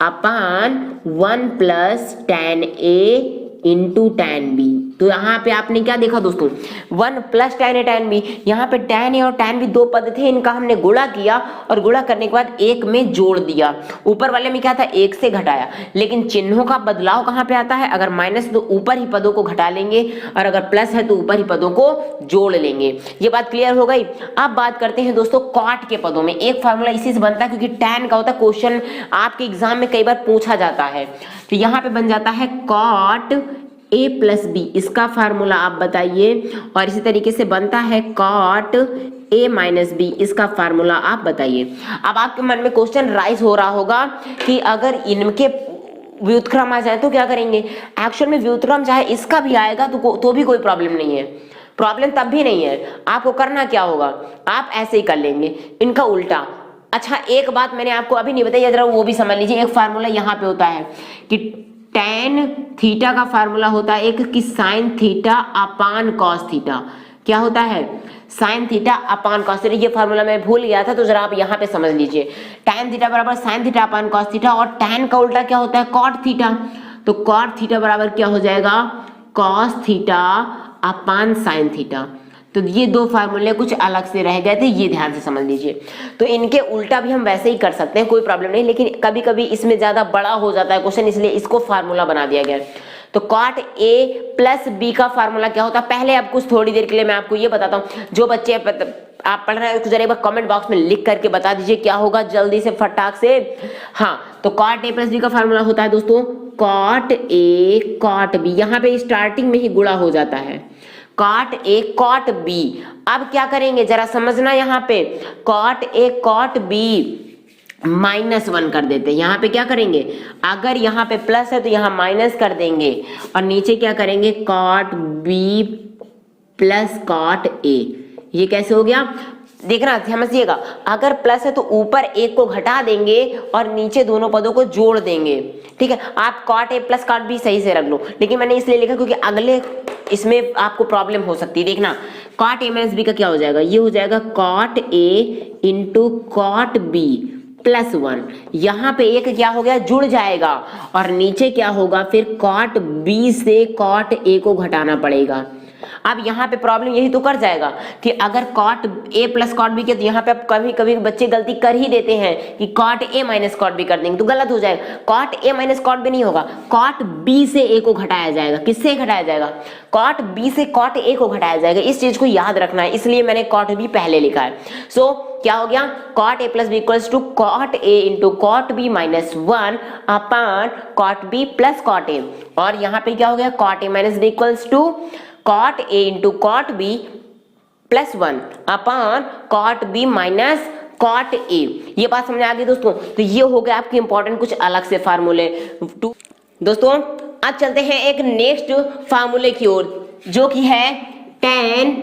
अपान 1 प्लस tan ए इंटू tan बी। तो यहाँ पे आपने क्या देखा दोस्तों, 1 प्लस tan ए tan बी, यहाँ पे tan ए और tan बी दो पद थे, इनका हमने गुणा किया और गुणा करने के बाद एक में जोड़ दिया। ऊपर वाले में क्या था, 1 से घटाया, लेकिन चिन्हों का बदलाव कहाँ पे आता है, अगर माइनस तो ऊपर ही पदों को घटा लेंगे और अगर प्लस है तो ऊपर ही पदों को जोड़ लेंगे। ये बात क्लियर हो गई। अब बात करते हैं दोस्तों कॉट के पदों में। एक फार्मूला इसी से बनता है क्योंकि tan का होता है, क्वेश्चन आपके एग्जाम में कई बार पूछा जाता है, तो यहाँ पे बन जाता है कॉट ए प्लस बी, इसका फार्मूला आप बताइए, और इसी तरीके से बनता है कॉट ए माइनस बी, इसका फार्मूला आप बताइए। अब आपके मन में क्वेश्चन राइज हो रहा होगा कि अगर इनके व्युत्क्रम आ जाए तो क्या करेंगे। एक्चुअल में व्युत्क्रम चाहे इसका भी आएगा तो भी कोई प्रॉब्लम नहीं है, प्रॉब्लम तब भी नहीं है। आपको करना क्या होगा, आप ऐसे ही कर लेंगे, इनका उल्टा। अच्छा एक बात मैंने आपको अभी नहीं बताई, जरा वो भी समझ लीजिए। एक फार्मूला यहाँ पे होता है कि tan थीटा का फार्मूला होता है एक कि sine theta upon cos theta. क्या होता है, sine theta upon cos theta. ये फार्मूला मैं भूल गया था तो जरा आप यहाँ पे समझ लीजिए। tan थीटा बराबर sine theta upon cos theta, और tan का उल्टा क्या होता है, कॉट थीटा। तो कॉट थीटा बराबर क्या हो जाएगा, cos theta upon sine theta. तो ये दो फार्मूले कुछ अलग से रह गए थे, ये ध्यान से समझ लीजिए। तो इनके उल्टा भी हम वैसे ही कर सकते हैं, कोई प्रॉब्लम नहीं, लेकिन कभी कभी इसमें ज्यादा बड़ा हो जाता है क्वेश्चन, इसलिए इसको फार्मूला बना दिया गया। तो कॉट ए प्लस बी का फार्मूला क्या होता है, पहले अब कुछ थोड़ी देर के लिए मैं आपको ये बताता हूँ। जो बच्चे आप पढ़ रहे हैं उसको जरा एक बार कमेंट बॉक्स में लिख करके बता दीजिए क्या होगा, जल्दी से फटाक से। हाँ, तो कॉट ए प्लस बी का फार्मूला होता है दोस्तों कॉट ए कॉट बी। यहाँ पे स्टार्टिंग में ही गुणा हो जाता है, कॉट ए कॉट बी। अब क्या करेंगे जरा समझना, यहाँ पे कॉट ए कॉट बी -1 कर देते हैं। यहाँ पे क्या करेंगे, अगर यहाँ पे प्लस है तो यहाँ माइनस कर देंगे और नीचे क्या करेंगे, cot B plus cot A. ये कैसे हो गया देखना, समझिएगा। अगर प्लस है तो ऊपर एक को घटा देंगे और नीचे दोनों पदों को जोड़ देंगे, ठीक है। आप cot A plus cot B सही से रख लो, लेकिन मैंने इसलिए लिखा क्योंकि अगले इसमें आपको प्रॉब्लम हो सकती है। देखना कॉट ए माइनस बी का क्या हो जाएगा, ये हो जाएगा cot A into cot B +1। यहाँ पे एक क्या हो गया, जुड़ जाएगा, और नीचे क्या होगा फिर कॉट बी से कॉट ए को घटाना पड़ेगा। अब यहाँ पे प्रॉब्लम यही तो कर जाएगा कि अगर cot A plus cot B के, तो यहाँ पे अब कभी कभी बच्चे गलती कर ही देते हैं कि cot A minus cot B कर देंगे, तो गलत हो जाएगा। Cot A minus cot B नहीं होगा, कॉट बी से ए को घटाया जाएगा। किससे घटाया जाएगा? कॉट बी से कॉट ए को घटाया जाएगा। इस चीज को याद रखना है, इसलिए मैंने कॉट बी पहले लिखा है। सो क्या हो गया? Cot A plus B equals to cot A into cot B minus 1 upon cot B plus cot A. और यहाँ पे क्या हो गया? Cot A minus B equals to cot A into cot B plus 1 upon cot B minus cot A. ये बात समझ आ गई दोस्तों? तो ये हो गया आपके इंपॉर्टेंट कुछ अलग से फार्मूले। दोस्तों अब चलते हैं एक नेक्स्ट फार्मूले की ओर, जो कि है tan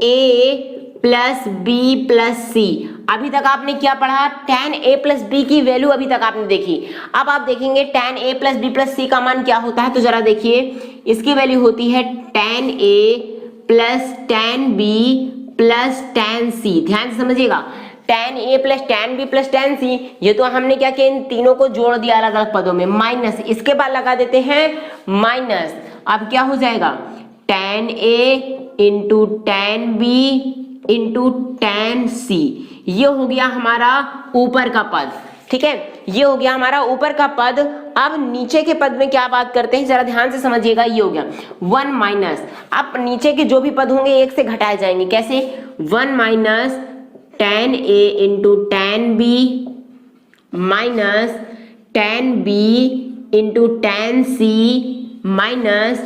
a plus B plus c. अभी तक आपने क्या पढ़ा? tan a प्लस बी की वैल्यू अभी तक आपने देखी। अब आप देखेंगे tan a plus B plus सी का मान क्या होता है, तो जरा देखिए, इसकी वैल्यू होती है tan a plus tan b plus tan c। ध्यान से समझिएगा, tan a plus tan b plus tan c, ये तो हमने क्या किया, इन तीनों को जोड़ दिया अलग अलग पदों में, माइनस, इसके बाद लगा देते हैं माइनस। अब क्या हो जाएगा? tan a into tan b into tan c। ये हो गया हमारा ऊपर का पद। ठीक है, ये हो गया हमारा ऊपर का पद। अब नीचे के पद में क्या बात करते हैं, जरा ध्यान से समझिएगा। ये हो गया 1 माइनस, अब नीचे के जो भी पद होंगे एक से घटाए जाएंगे। कैसे? 1 minus tan a into tan b minus tan b into tan c minus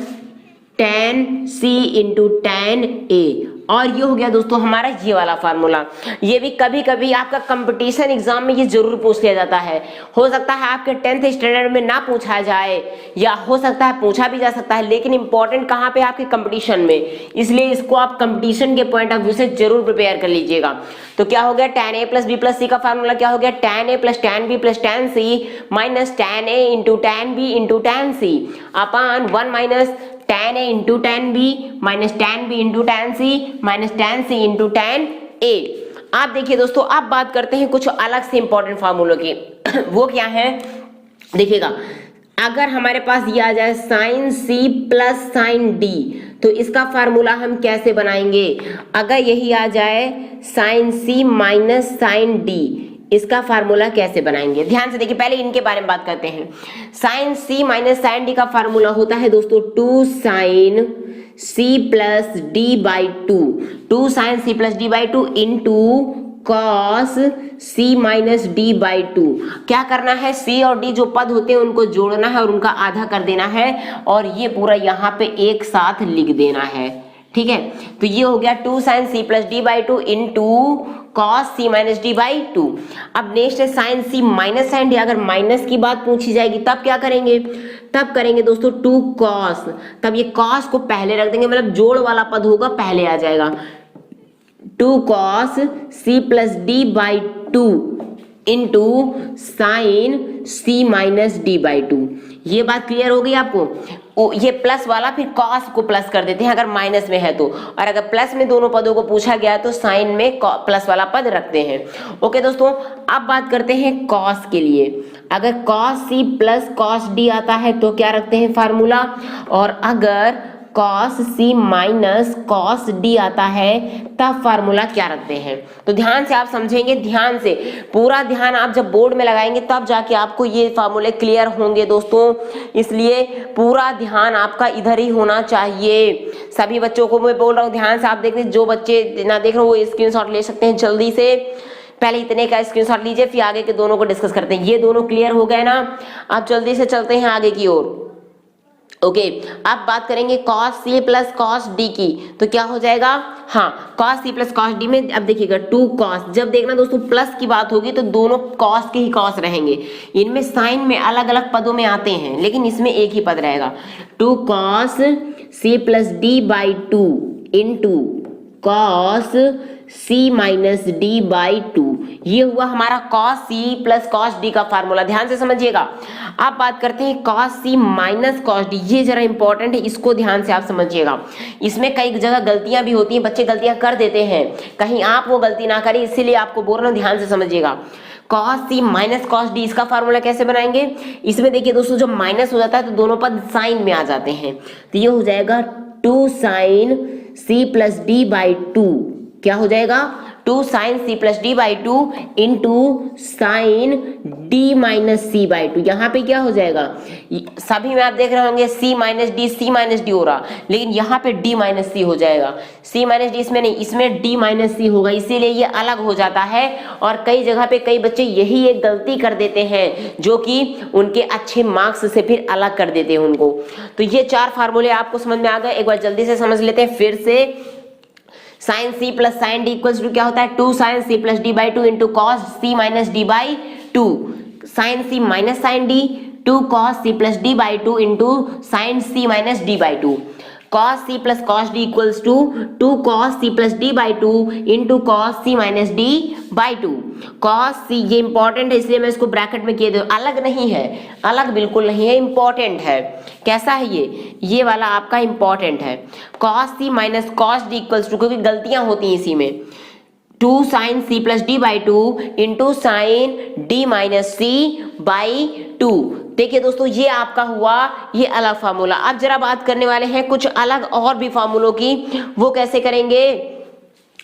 tan c into tan a। और ये हो गया दोस्तों हमारा ये वाला फार्मूला। ये भी कभी कभी आपका कंपटीशन एग्जाम में ये जरूर पूछ लिया जाता है। हो सकता है आपके 10th स्टैंडर्ड में ना पूछा जाए, या हो सकता है पूछा भी जा सकता है, लेकिन इंपॉर्टेंट कहाँ पे? आपके कंपटीशन में। इसलिए इसको आप कंपटीशन के पॉइंट ऑफ व्यू से जरूर प्रिपेयर कर लीजिएगा। तो क्या हो गया? tan a plus B plus सी का फार्मूला क्या हो गया? tan a plus tan b plus tan c minus tan a into tan b into tan c upon 1 minus tan a into tan b minus tan b into tan c minus tan c into tan a। आप देखिए दोस्तों, अब बात करते हैं कुछ अलग से इंपॉर्टेंट फार्मूलों की। वो क्या है? देखिएगा, अगर हमारे पास ये आ जाए sin c plus sin d, तो इसका फार्मूला हम कैसे बनाएंगे? अगर यही आ जाए sin c minus sin d, इसका फार्मूला कैसे बनाएंगे? ध्यान से देखिए, पहले इनके बारे में बात करते हैं। sin c minus sin d का फार्मूला होता है दोस्तों 2 sin c plus d by 2 sin c plus d by 2 into cos c minus d by 2। क्या करना है? c और d जो पद होते हैं उनको जोड़ना है और उनका आधा कर देना है, और ये पूरा यहाँ पे एक साथ लिख देना है। ठीक है, तो ये हो गया 2 sin c plus d by 2 into cos c minus d by 2। अब नेक्स्ट है sin c minus sin d। अगर माइनस की बात पूछी जाएगी तब क्या करेंगे? तब करेंगे दोस्तों 2 cos, तब ये cos को पहले रख देंगे, मतलब जोड़ वाला पद होगा पहले आ जाएगा। 2 cos c plus d by 2 into sine c minus d by 2। ये बात क्लियर हो गई आपको? ये प्लस वाला फिर कॉस को प्लस कर देते हैं अगर माइनस में है तो, और अगर प्लस में दोनों पदों को पूछा गया तो साइन में प्लस वाला पद रखते हैं। ओके दोस्तों, अब बात करते हैं कॉस के लिए। अगर cos c plus cos d आता है तो क्या रखते हैं फार्मूला, और अगर cos c minus cos d आता है तब फार्मूला क्या रखते हैं। तो ध्यान से आप समझेंगे, ध्यान से पूरा ध्यान आप जब बोर्ड में लगाएंगे तब जाके आपको ये फार्मूले क्लियर होंगे दोस्तों। इसलिए पूरा ध्यान आपका इधर ही होना चाहिए। सभी बच्चों को मैं बोल रहा हूँ ध्यान से आप देखिए, जो बच्चे ना देख रहे हो वो स्क्रीनशॉट ले सकते हैं जल्दी से। पहले इतने का स्क्रीनशॉट लीजिए, फिर आगे के दोनों को डिस्कस करते हैं। ये दोनों क्लियर हो गए ना? अब जल्दी से चलते हैं आगे की ओर। ओके, अब बात करेंगे cos c plus cos d की, तो क्या हो जाएगा? हाँ, cos c plus cos d में अब देखिएगा 2 cos, जब देखना दोस्तों प्लस की बात होगी तो दोनों cos के ही cos रहेंगे। इनमें साइन में अलग अलग पदों में आते हैं, लेकिन इसमें एक ही पद रहेगा। 2 cos c plus d by 2 into cos c minus d by 2। ये हुआ हमारा cos c plus cos d का फार्मूला। ध्यान से समझिएगा। अब बात करते हैं cos c minus cos d। ये जरा इंपॉर्टेंट है, इसको ध्यान से आप समझिएगा। इसमें कई जगह गलतियां भी होती हैं, बच्चे गलतियां कर देते हैं, कहीं आप वो गलती ना करें, इसीलिए आपको बोल रहा हूँ ध्यान से समझिएगा। cos c minus cos d, इसका फार्मूला कैसे बनाएंगे? इसमें देखिए दोस्तों, जब माइनस हो जाता है तो दोनों पद साइन में आ जाते हैं, तो ये हो जाएगा 2 sin C plus D by two, क्या हो जाएगा 2 sine C plus D by two into sine D minus C by two. यहाँ पे क्या हो जाएगा, सभी में आप देख रहे होंगे सी माइनस डी हो रहा, लेकिन यहाँ पे डी माइनस सी हो जाएगा। सी माइनस डी इसमें नहीं, इसमें डी माइनस सी होगा, इसीलिए ये अलग हो जाता है। और कई जगह पे कई बच्चे यही एक गलती कर देते हैं, जो कि उनके अच्छे मार्क्स से फिर अलग कर देते हैं उनको। तो ये 4 फार्मूले आपको समझ में आ गए, एक बार जल्दी से समझ लेते हैं फिर से। Sine C plus sine D equals to क्या होता है 2 sine C plus D by two into cos C minus D by two, sine C minus sine D 2 cos C plus D by two into sine C minus D by two, cos C plus cos D equals to 2 cos C plus D by two into cos C minus D by two. Cos सी, ये important है इसलिए मैं इसको bracket में किए दे, अलग नहीं है, अलग बिल्कुल नहीं है, इंपॉर्टेंट है। कैसा है ये वाला आपका इंपॉर्टेंट है। Cos C minus cos D equals to, क्योंकि गलतियां होती हैं इसी में, 2 sine C plus D by two into sine D minus C by two. देखिए दोस्तों, ये आपका हुआ ये अलग फार्मूला। अब जरा बात करने वाले हैं कुछ अलग और भी फार्मूलों की, वो कैसे करेंगे।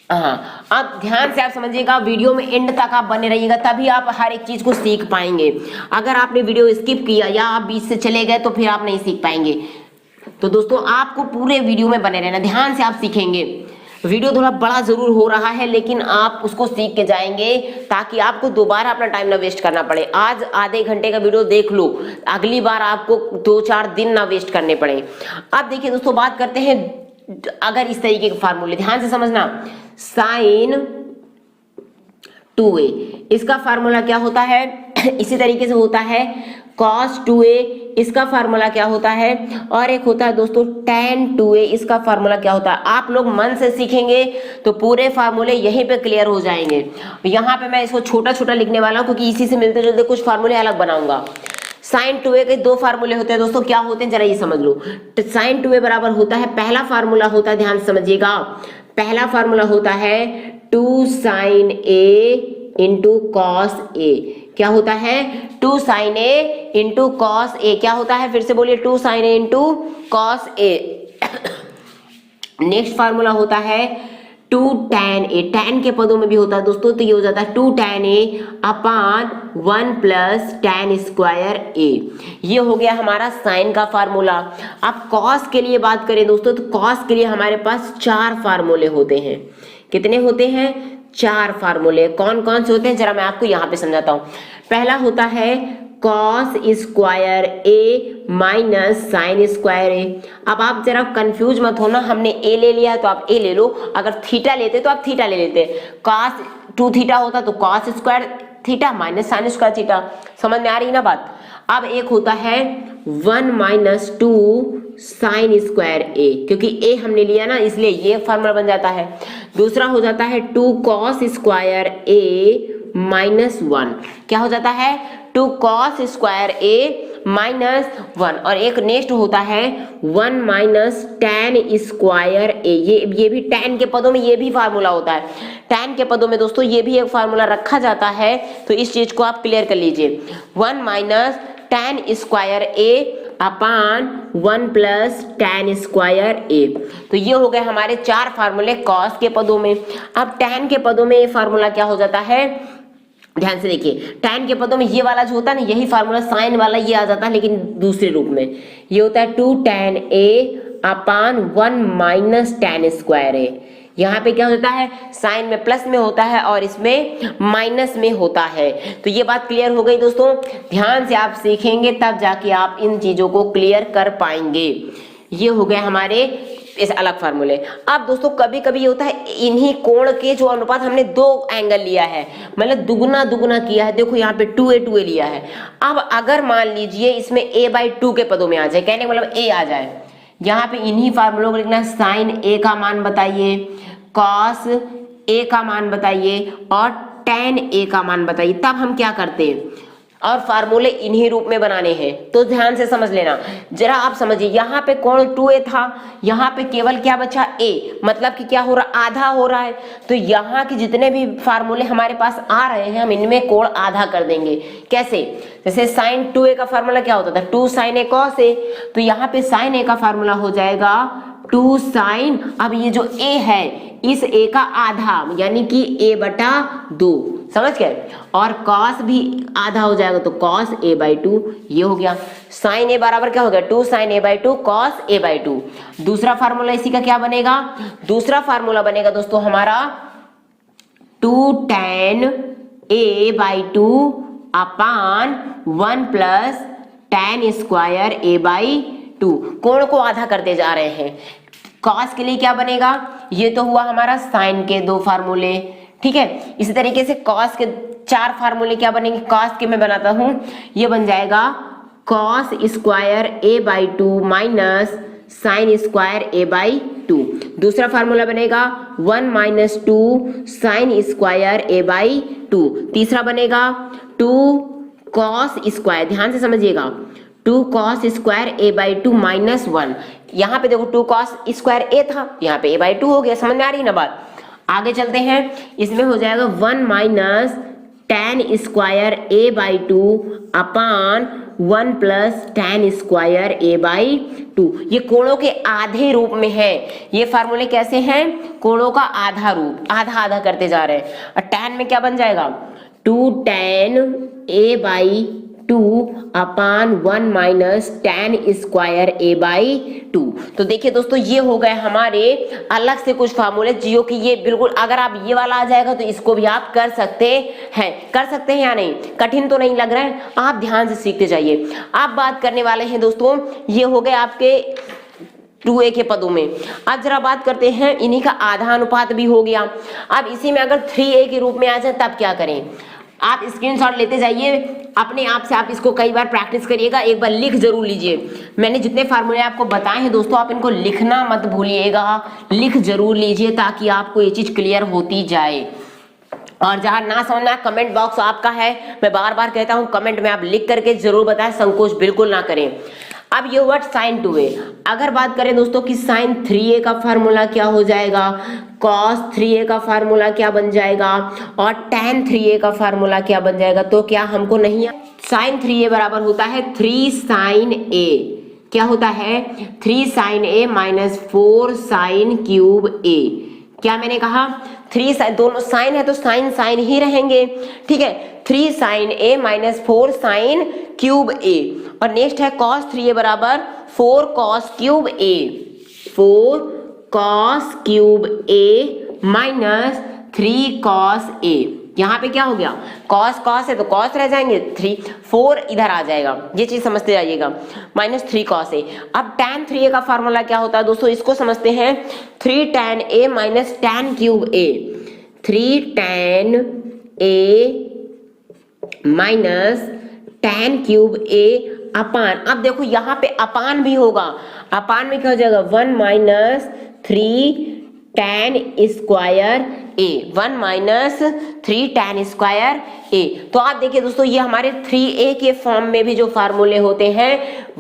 हाँ, अब ध्यान से आप समझिएगा, वीडियो में एंड तक आप बने रहिएगा, तभी आप हर एक चीज को सीख पाएंगे। अगर आपने वीडियो स्किप किया या आप बीच से चले गए तो फिर आप नहीं सीख पाएंगे। तो दोस्तों आपको पूरे वीडियो में बने रहना, ध्यान से आप सीखेंगे। वीडियो थोड़ा बड़ा जरूर हो रहा है, लेकिन आप उसको सीख के जाएंगे ताकि आपको दोबारा अपना टाइम ना वेस्ट करना पड़े। आज आधे घंटे का वीडियो देख लो, अगली बार आपको 2-4 दिन ना वेस्ट करने पड़े। अब देखिए दोस्तों, बात करते हैं अगर इस तरीके के फार्मूले, ध्यान से समझना। साइन 2a, इसका फार्मूला क्या होता है इसी तरीके से होता है। cos 2a, इसका फार्मूला क्या होता है। और एक होता है दोस्तों tan 2a, इसका फार्मूला क्या होता है। आप लोग मन से सीखेंगे तो पूरे फार्मूले यहीं पे क्लियर हो जाएंगे। यहाँ पे मैं इसको छोटा छोटा लिखने वाला हूँ, क्योंकि इसी से मिलते जुलते कुछ फार्मूले अलग बनाऊंगा। साइन 2a के 2 फार्मूले होते हैं दोस्तों, क्या होते हैं जरा ये समझ लो। साइन 2a बराबर होता है, पहला फार्मूला होता है, ध्यान से समझिएगा, पहला फार्मूला होता है 2 sign a into cos A. क्या होता है 2 sign A into cos A, क्या होता है फिर से बोलिए 2 sign A into cos A. Next formula होता है 2 tan a, tan के पदों में भी होता है दोस्तों, तो ये हो जाता है 2 tan a upon 1 plus tan square a। ये हो गया हमारा साइन का फार्मूला। अब कॉस के लिए बात करें दोस्तों, तो कॉस के लिए हमारे पास 4 फार्मूले होते हैं। कितने होते हैं 4 फार्मूले। कौन कौन से होते हैं जरा मैं आपको यहाँ पे समझाता हूँ। पहला होता है कॉस स्क्वायर ए माइनस साइन स्क्वायर ए। अब आप जरा कंफ्यूज मत होना, हमने ए ले लिया है तो आप ए ले लो, अगर थीटा लेते तो आप थीटा ले लेते। कॉस 2 थीटा होता तो cos square theta minus sine square theta. समझ में आ रही ना बात। अब एक होता है 1 माइनस 2 साइन स्क्वायर ए, क्योंकि ए हमने लिया ना इसलिए ये फार्मूला बन जाता है। दूसरा हो जाता है 2 कॉस स्क्वायर ए माइनस 1, क्या हो जाता है 2 कॉस स्क्वायर ए माइनस 1। और एक नेक्स्ट होता है 1 माइनस tan स्क्वायर ए। ये भी tan के पदों में ये भी फार्मूला होता है। tan के पदों में दोस्तों ये भी एक फार्मूला रखा जाता है, तो इस चीज को आप क्लियर कर लीजिए। 1 माइनस tan स्क्वायर ए अपान 1 प्लस tan स्क्वायर ए। तो ये हो गए हमारे 4 फार्मूले कॉस के पदों में। अब tan के पदों में ये फार्मूला क्या हो जाता है, ध्यान से देखिए। tan के पदों में ये वाला जो होता है ना, यही फार्मूला साइन वाला ये आ जाता है, लेकिन दूसरे रूप में। ये होता है 2 tan a upon 1 minus tan square A. यहाँ पे क्या होता है साइन में प्लस में होता है और इसमें माइनस में होता है। तो ये बात क्लियर हो गई दोस्तों। ध्यान से आप सीखेंगे तब जाके आप इन चीजों को क्लियर कर पाएंगे। ये हो गए हमारे इस अलग फार्मूले। अब दोस्तों कभी कभी ये होता है इन्हीं कोण के जो अनुपात हमने 2 एंगल लिया है, मतलब दुगना किया है। देखो यहाँ पे 2a लिया है। अब अगर मान लीजिए इसमें a/2 के पदों में आ जाए, कहने का मतलब a आ जाए, यहाँ पे इन्हीं फार्मूलों को लिखना। साइन a का मान बताइए, कॉस a का मान बताइए और tan a का मान बताइए। तब हम क्या करते हैं, और फार्मूले इन्हीं रूप में बनाने हैं। तो ध्यान से समझ लेना जरा, आप समझिए। यहाँ पे कोण 2a था, यहाँ पे केवल क्या बचा a, मतलब कि क्या हो रहा आधा हो रहा है। तो यहाँ के जितने भी फार्मूले हमारे पास आ रहे हैं हम इनमें कोण आधा कर देंगे। कैसे, जैसे साइन 2a का फार्मूला क्या होता था 2 साइन a cos a, तो यहाँ पे साइन a का फार्मूला हो जाएगा 2 साइन, अब ये जो a है इस a का आधा यानी कि a/2, समझ गए, और cos भी आधा हो जाएगा तो cos a/2, ये हो गया। sin a बराबर क्या हो गया 2 sin a/2 cos a/2। दूसरा फार्मूला इसी का क्या बनेगा, दूसरा फार्मूला बनेगा दोस्तों हमारा 2 tan a/2 अपान 1 प्लस tan स्क्वायर a/2। कोण को आधा करते जा रहे हैं। cos के लिए क्या बनेगा, ये तो हुआ हमारा sin के 2 फार्मूले, ठीक है। इसी तरीके से cos के 4 फार्मूले क्या बनेंगे, cos के मैं बनाता हूं, ये बन जाएगा cos square a/2 minus sin square a/2। दूसरा फार्मूला बनेगा 1 माइनस 2 sin स्क्वायर a/2। तीसरा बनेगा 2 cos स्क्वायर, ध्यान से समझिएगा, 2 cos स्क्वायर a/2 माइनस 1। यहाँ पे देखो 2 cos स्क्वायर a था, यहाँ पे a/2 हो गया, समझ में आ रही है ना बात। आगे चलते हैं, इसमें हो जाएगा 1 माइनस tan स्क्वायर a/2 अपान 1 प्लस tan स्क्वायर a/2। ये कोणों के आधे रूप में है। ये फार्मूले कैसे हैं, कोणों का आधा रूप, आधा आधा करते जा रहे हैं। और tan में क्या बन जाएगा 2 tan a/2 अपान 1 माइनस tan स्क्वायर a/2। तो देखिए दोस्तों ये हो गए हमारे अलग से कुछ फार्मूले, जियो की ये बिल्कुल, अगर आप ये वाला आ जाएगा तो इसको भी आप कर सकते हैं या नहीं, कठिन तो नहीं लग रहा है, आप ध्यान से सीखते जाइए। आप बात करने वाले हैं दोस्तों, ये हो गए आपके 2a के पदों में। अब जरा बात करते हैं, इन्हीं का आधा अनुपात भी हो गया। अब इसी में अगर 3a के रूप में आ जाए तब क्या करें, आप स्क्रीनशॉट लेते जाइए, अपने आप से आप इसको कई बार प्रैक्टिस करिएगा, एक बार लिख जरूर लीजिए। मैंने जितने फार्मूले आपको बताए हैं दोस्तों, आप इनको लिखना मत भूलिएगा, लिख जरूर लीजिए ताकि आपको ये चीज क्लियर होती जाए। और जहां ना समझना, कमेंट बॉक्स आपका है, मैं बार बार कहता हूं कमेंट में आप लिख करके जरूर बताएं, संकोच बिल्कुल ना करें। अब ये हुआ sin 2a। अगर बात करें दोस्तों कि sin 3a का फार्मूला क्या हो जाएगा, cos 3a का फार्मूला क्या बन जाएगा, और tan 3a का फार्मूला क्या बन जाएगा, तो क्या हमको नहीं, sin 3a बराबर होता है 3 sin a, क्या होता है 3 sin a minus 4 sin cube a। क्या मैंने कहा 3 sin, दोनों साइन है तो साइन साइन ही रहेंगे, ठीक है। 3 sin a minus 4 sin cube a। और नेक्स्ट है cos 3a बराबर 4 cos cube a, 4 cos cube a minus 3 cos a। यहाँ पे क्या हो गया, cos cos है तो cos रह जाएंगे, 4 इधर आ जाएगा, ये चीज समझते जाइएगा, माइनस 3 cos a। अब tan 3a का फार्मूला क्या होता है दोस्तों, इसको समझते हैं, 3 tan a minus tan cube a, 3 tan a minus tan cube a अपान, अब देखो यहाँ पे अपान भी होगा, अपान में क्या हो जाएगा 1 minus 3 tan square a, 1 minus 3 tan square a। तो आप देखिए दोस्तों, ये हमारे 3a के फॉर्म में भी जो फार्मूले होते हैं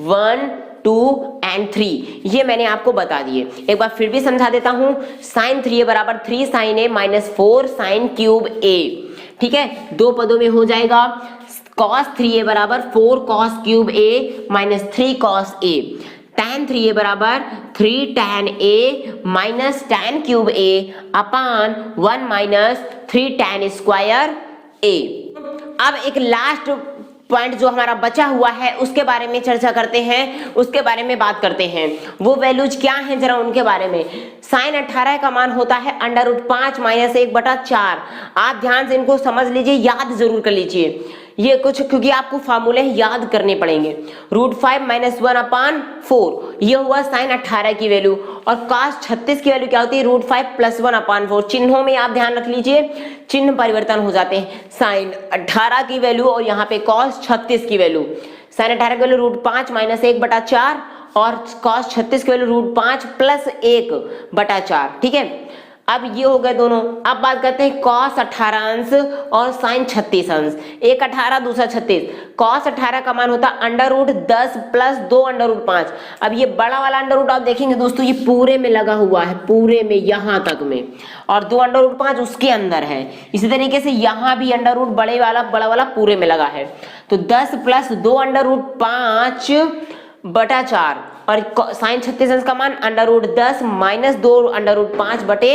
1, 2 एंड 3, ये मैंने आपको बता दिए। एक बार फिर भी समझा देता हूं, sin 3a बराबर 3 sin a minus 4 sin cube a, ठीक है, दो पदों में हो जाएगा। cos 3a बराबर 4 cos cube a minus 3 cos a। tan 3a बराबर 3 tan a minus tan cube a upon 1 minus 3 tan square a। अब एक लास्ट पॉइंट जो हमारा बचा हुआ है उसके बारे में चर्चा करते हैं, उसके बारे में बात करते हैं। वो वैल्यूज क्या हैं जरा उनके बारे में। साइन 18 का मान होता है √5 माइनस 1/4। आप ध्यान से इनको समझ लीजिए, याद जरूर कर लीजिए ये कुछ, क्योंकि आपको फार्मूले याद करने पड़ेंगे। √5 माइनस 1/4, ये हुआ साइन 18 की वैल्यू। और cos 36 की वैल्यू क्या होती है, √5 प्लस 1/4। चिन्हों में आप ध्यान रख लीजिए, चिन्ह परिवर्तन हो जाते हैं। साइन 18 की वैल्यू और यहाँ पे cos 36 की वैल्यू, साइन 18 की वैल्यू √5 माइनस 1/4 और cos 36 की वैल्यू √5 प्लस 1/4, ठीक है। अब ये हो गए दोनों। अब बात करते हैं cos 18 अंश और sin 36 अंश, एक 18 दूसरा 36। cos 18 का मान होता है √10 प्लस 2 √5। अब ये बड़ा वाला √ आप देखेंगे दोस्तों, ये पूरे में लगा हुआ है, पूरे में यहाँ तक में, और 2 √5 उसके अंदर है। इसी तरीके से यहाँ भी √ बड़ा वाला पूरे में लगा है। तो 10 प्लस 2 √5 बटा 4 और साइन 36 अंश का मान √10 माइनस 2 √5 बटे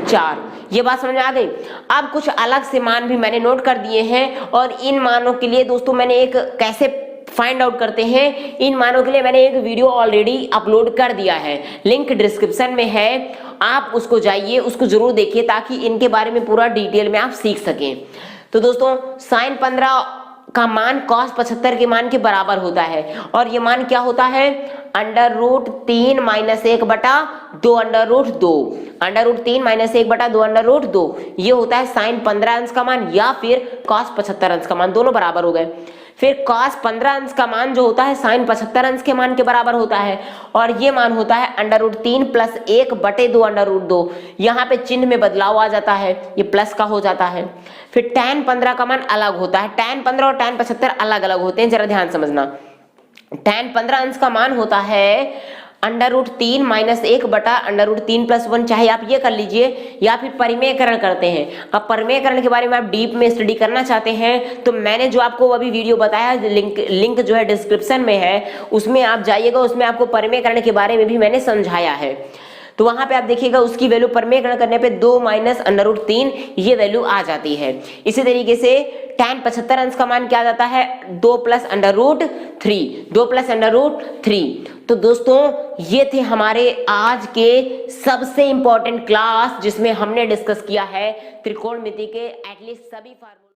4। ये बात समझ में आ गई। अब कुछ अलग से मान भी मैंने नोट कर दिए हैं और इन मानों के लिए दोस्तों मैंने एक कैसे फाइंड आउट करते हैं इन मानों के लिए मैंने एक वीडियो ऑलरेडी अपलोड कर दिया है, लिंक डिस्क्रिप्शन में है, आप उसको जाइए, उसको जरूर देखिए ताकि इनके बारे में पूरा डिटेल में आप सीख सकें। तो दोस्तों साइन 15 का मान cos 75 के मान के बराबर होता है और ये मान क्या होता है √3 माइनस 1 बटा 2 √2, √3 माइनस 1 बटा 2 √2 ये होता है साइन 15 अंश का मान या फिर cos 75 अंश का मान, दोनों बराबर हो गए। फिर cos 15 अंश का मान जो होता है साइन 75 अंश के मान के बराबर होता है और ये मान होता है √3 प्लस 1 बटे 2 √2। यहाँ पे चिन्ह में बदलाव आ जाता है, ये प्लस का हो जाता है। फिर tan 15 का मान अलग होता है, tan 15 और tan 75 अलग अलग होते हैं, जरा ध्यान समझना। tan 15 अंश का मान होता है √3 माइनस 1 बटा √3 प्लस 1, चाहे आप ये कर लीजिए या फिर परिमेयकरण करते हैं। अब परिमेयकरण के बारे में आप डीप में स्टडी करना चाहते हैं तो मैंने जो आपको अभी वीडियो बताया, लिंक जो है डिस्क्रिप्शन में है, उसमें आप जाइएगा, उसमें आपको परिमेयकरण के बारे में भी मैंने समझाया है। तो वहां पे आप देखिएगा उसकी वैल्यू परिमेयकरण करने पे 2 माइनस √3 ये वैल्यू आ जाती है। इसी तरीके से tan 75 अंश का मान क्या आ जाता है 2 प्लस √3, 2 प्लस √3। तो दोस्तों ये थे हमारे आज के सबसे इंपॉर्टेंट क्लास जिसमें हमने डिस्कस किया है त्रिकोणमिति के एटलीस्ट सभी फार्मूले।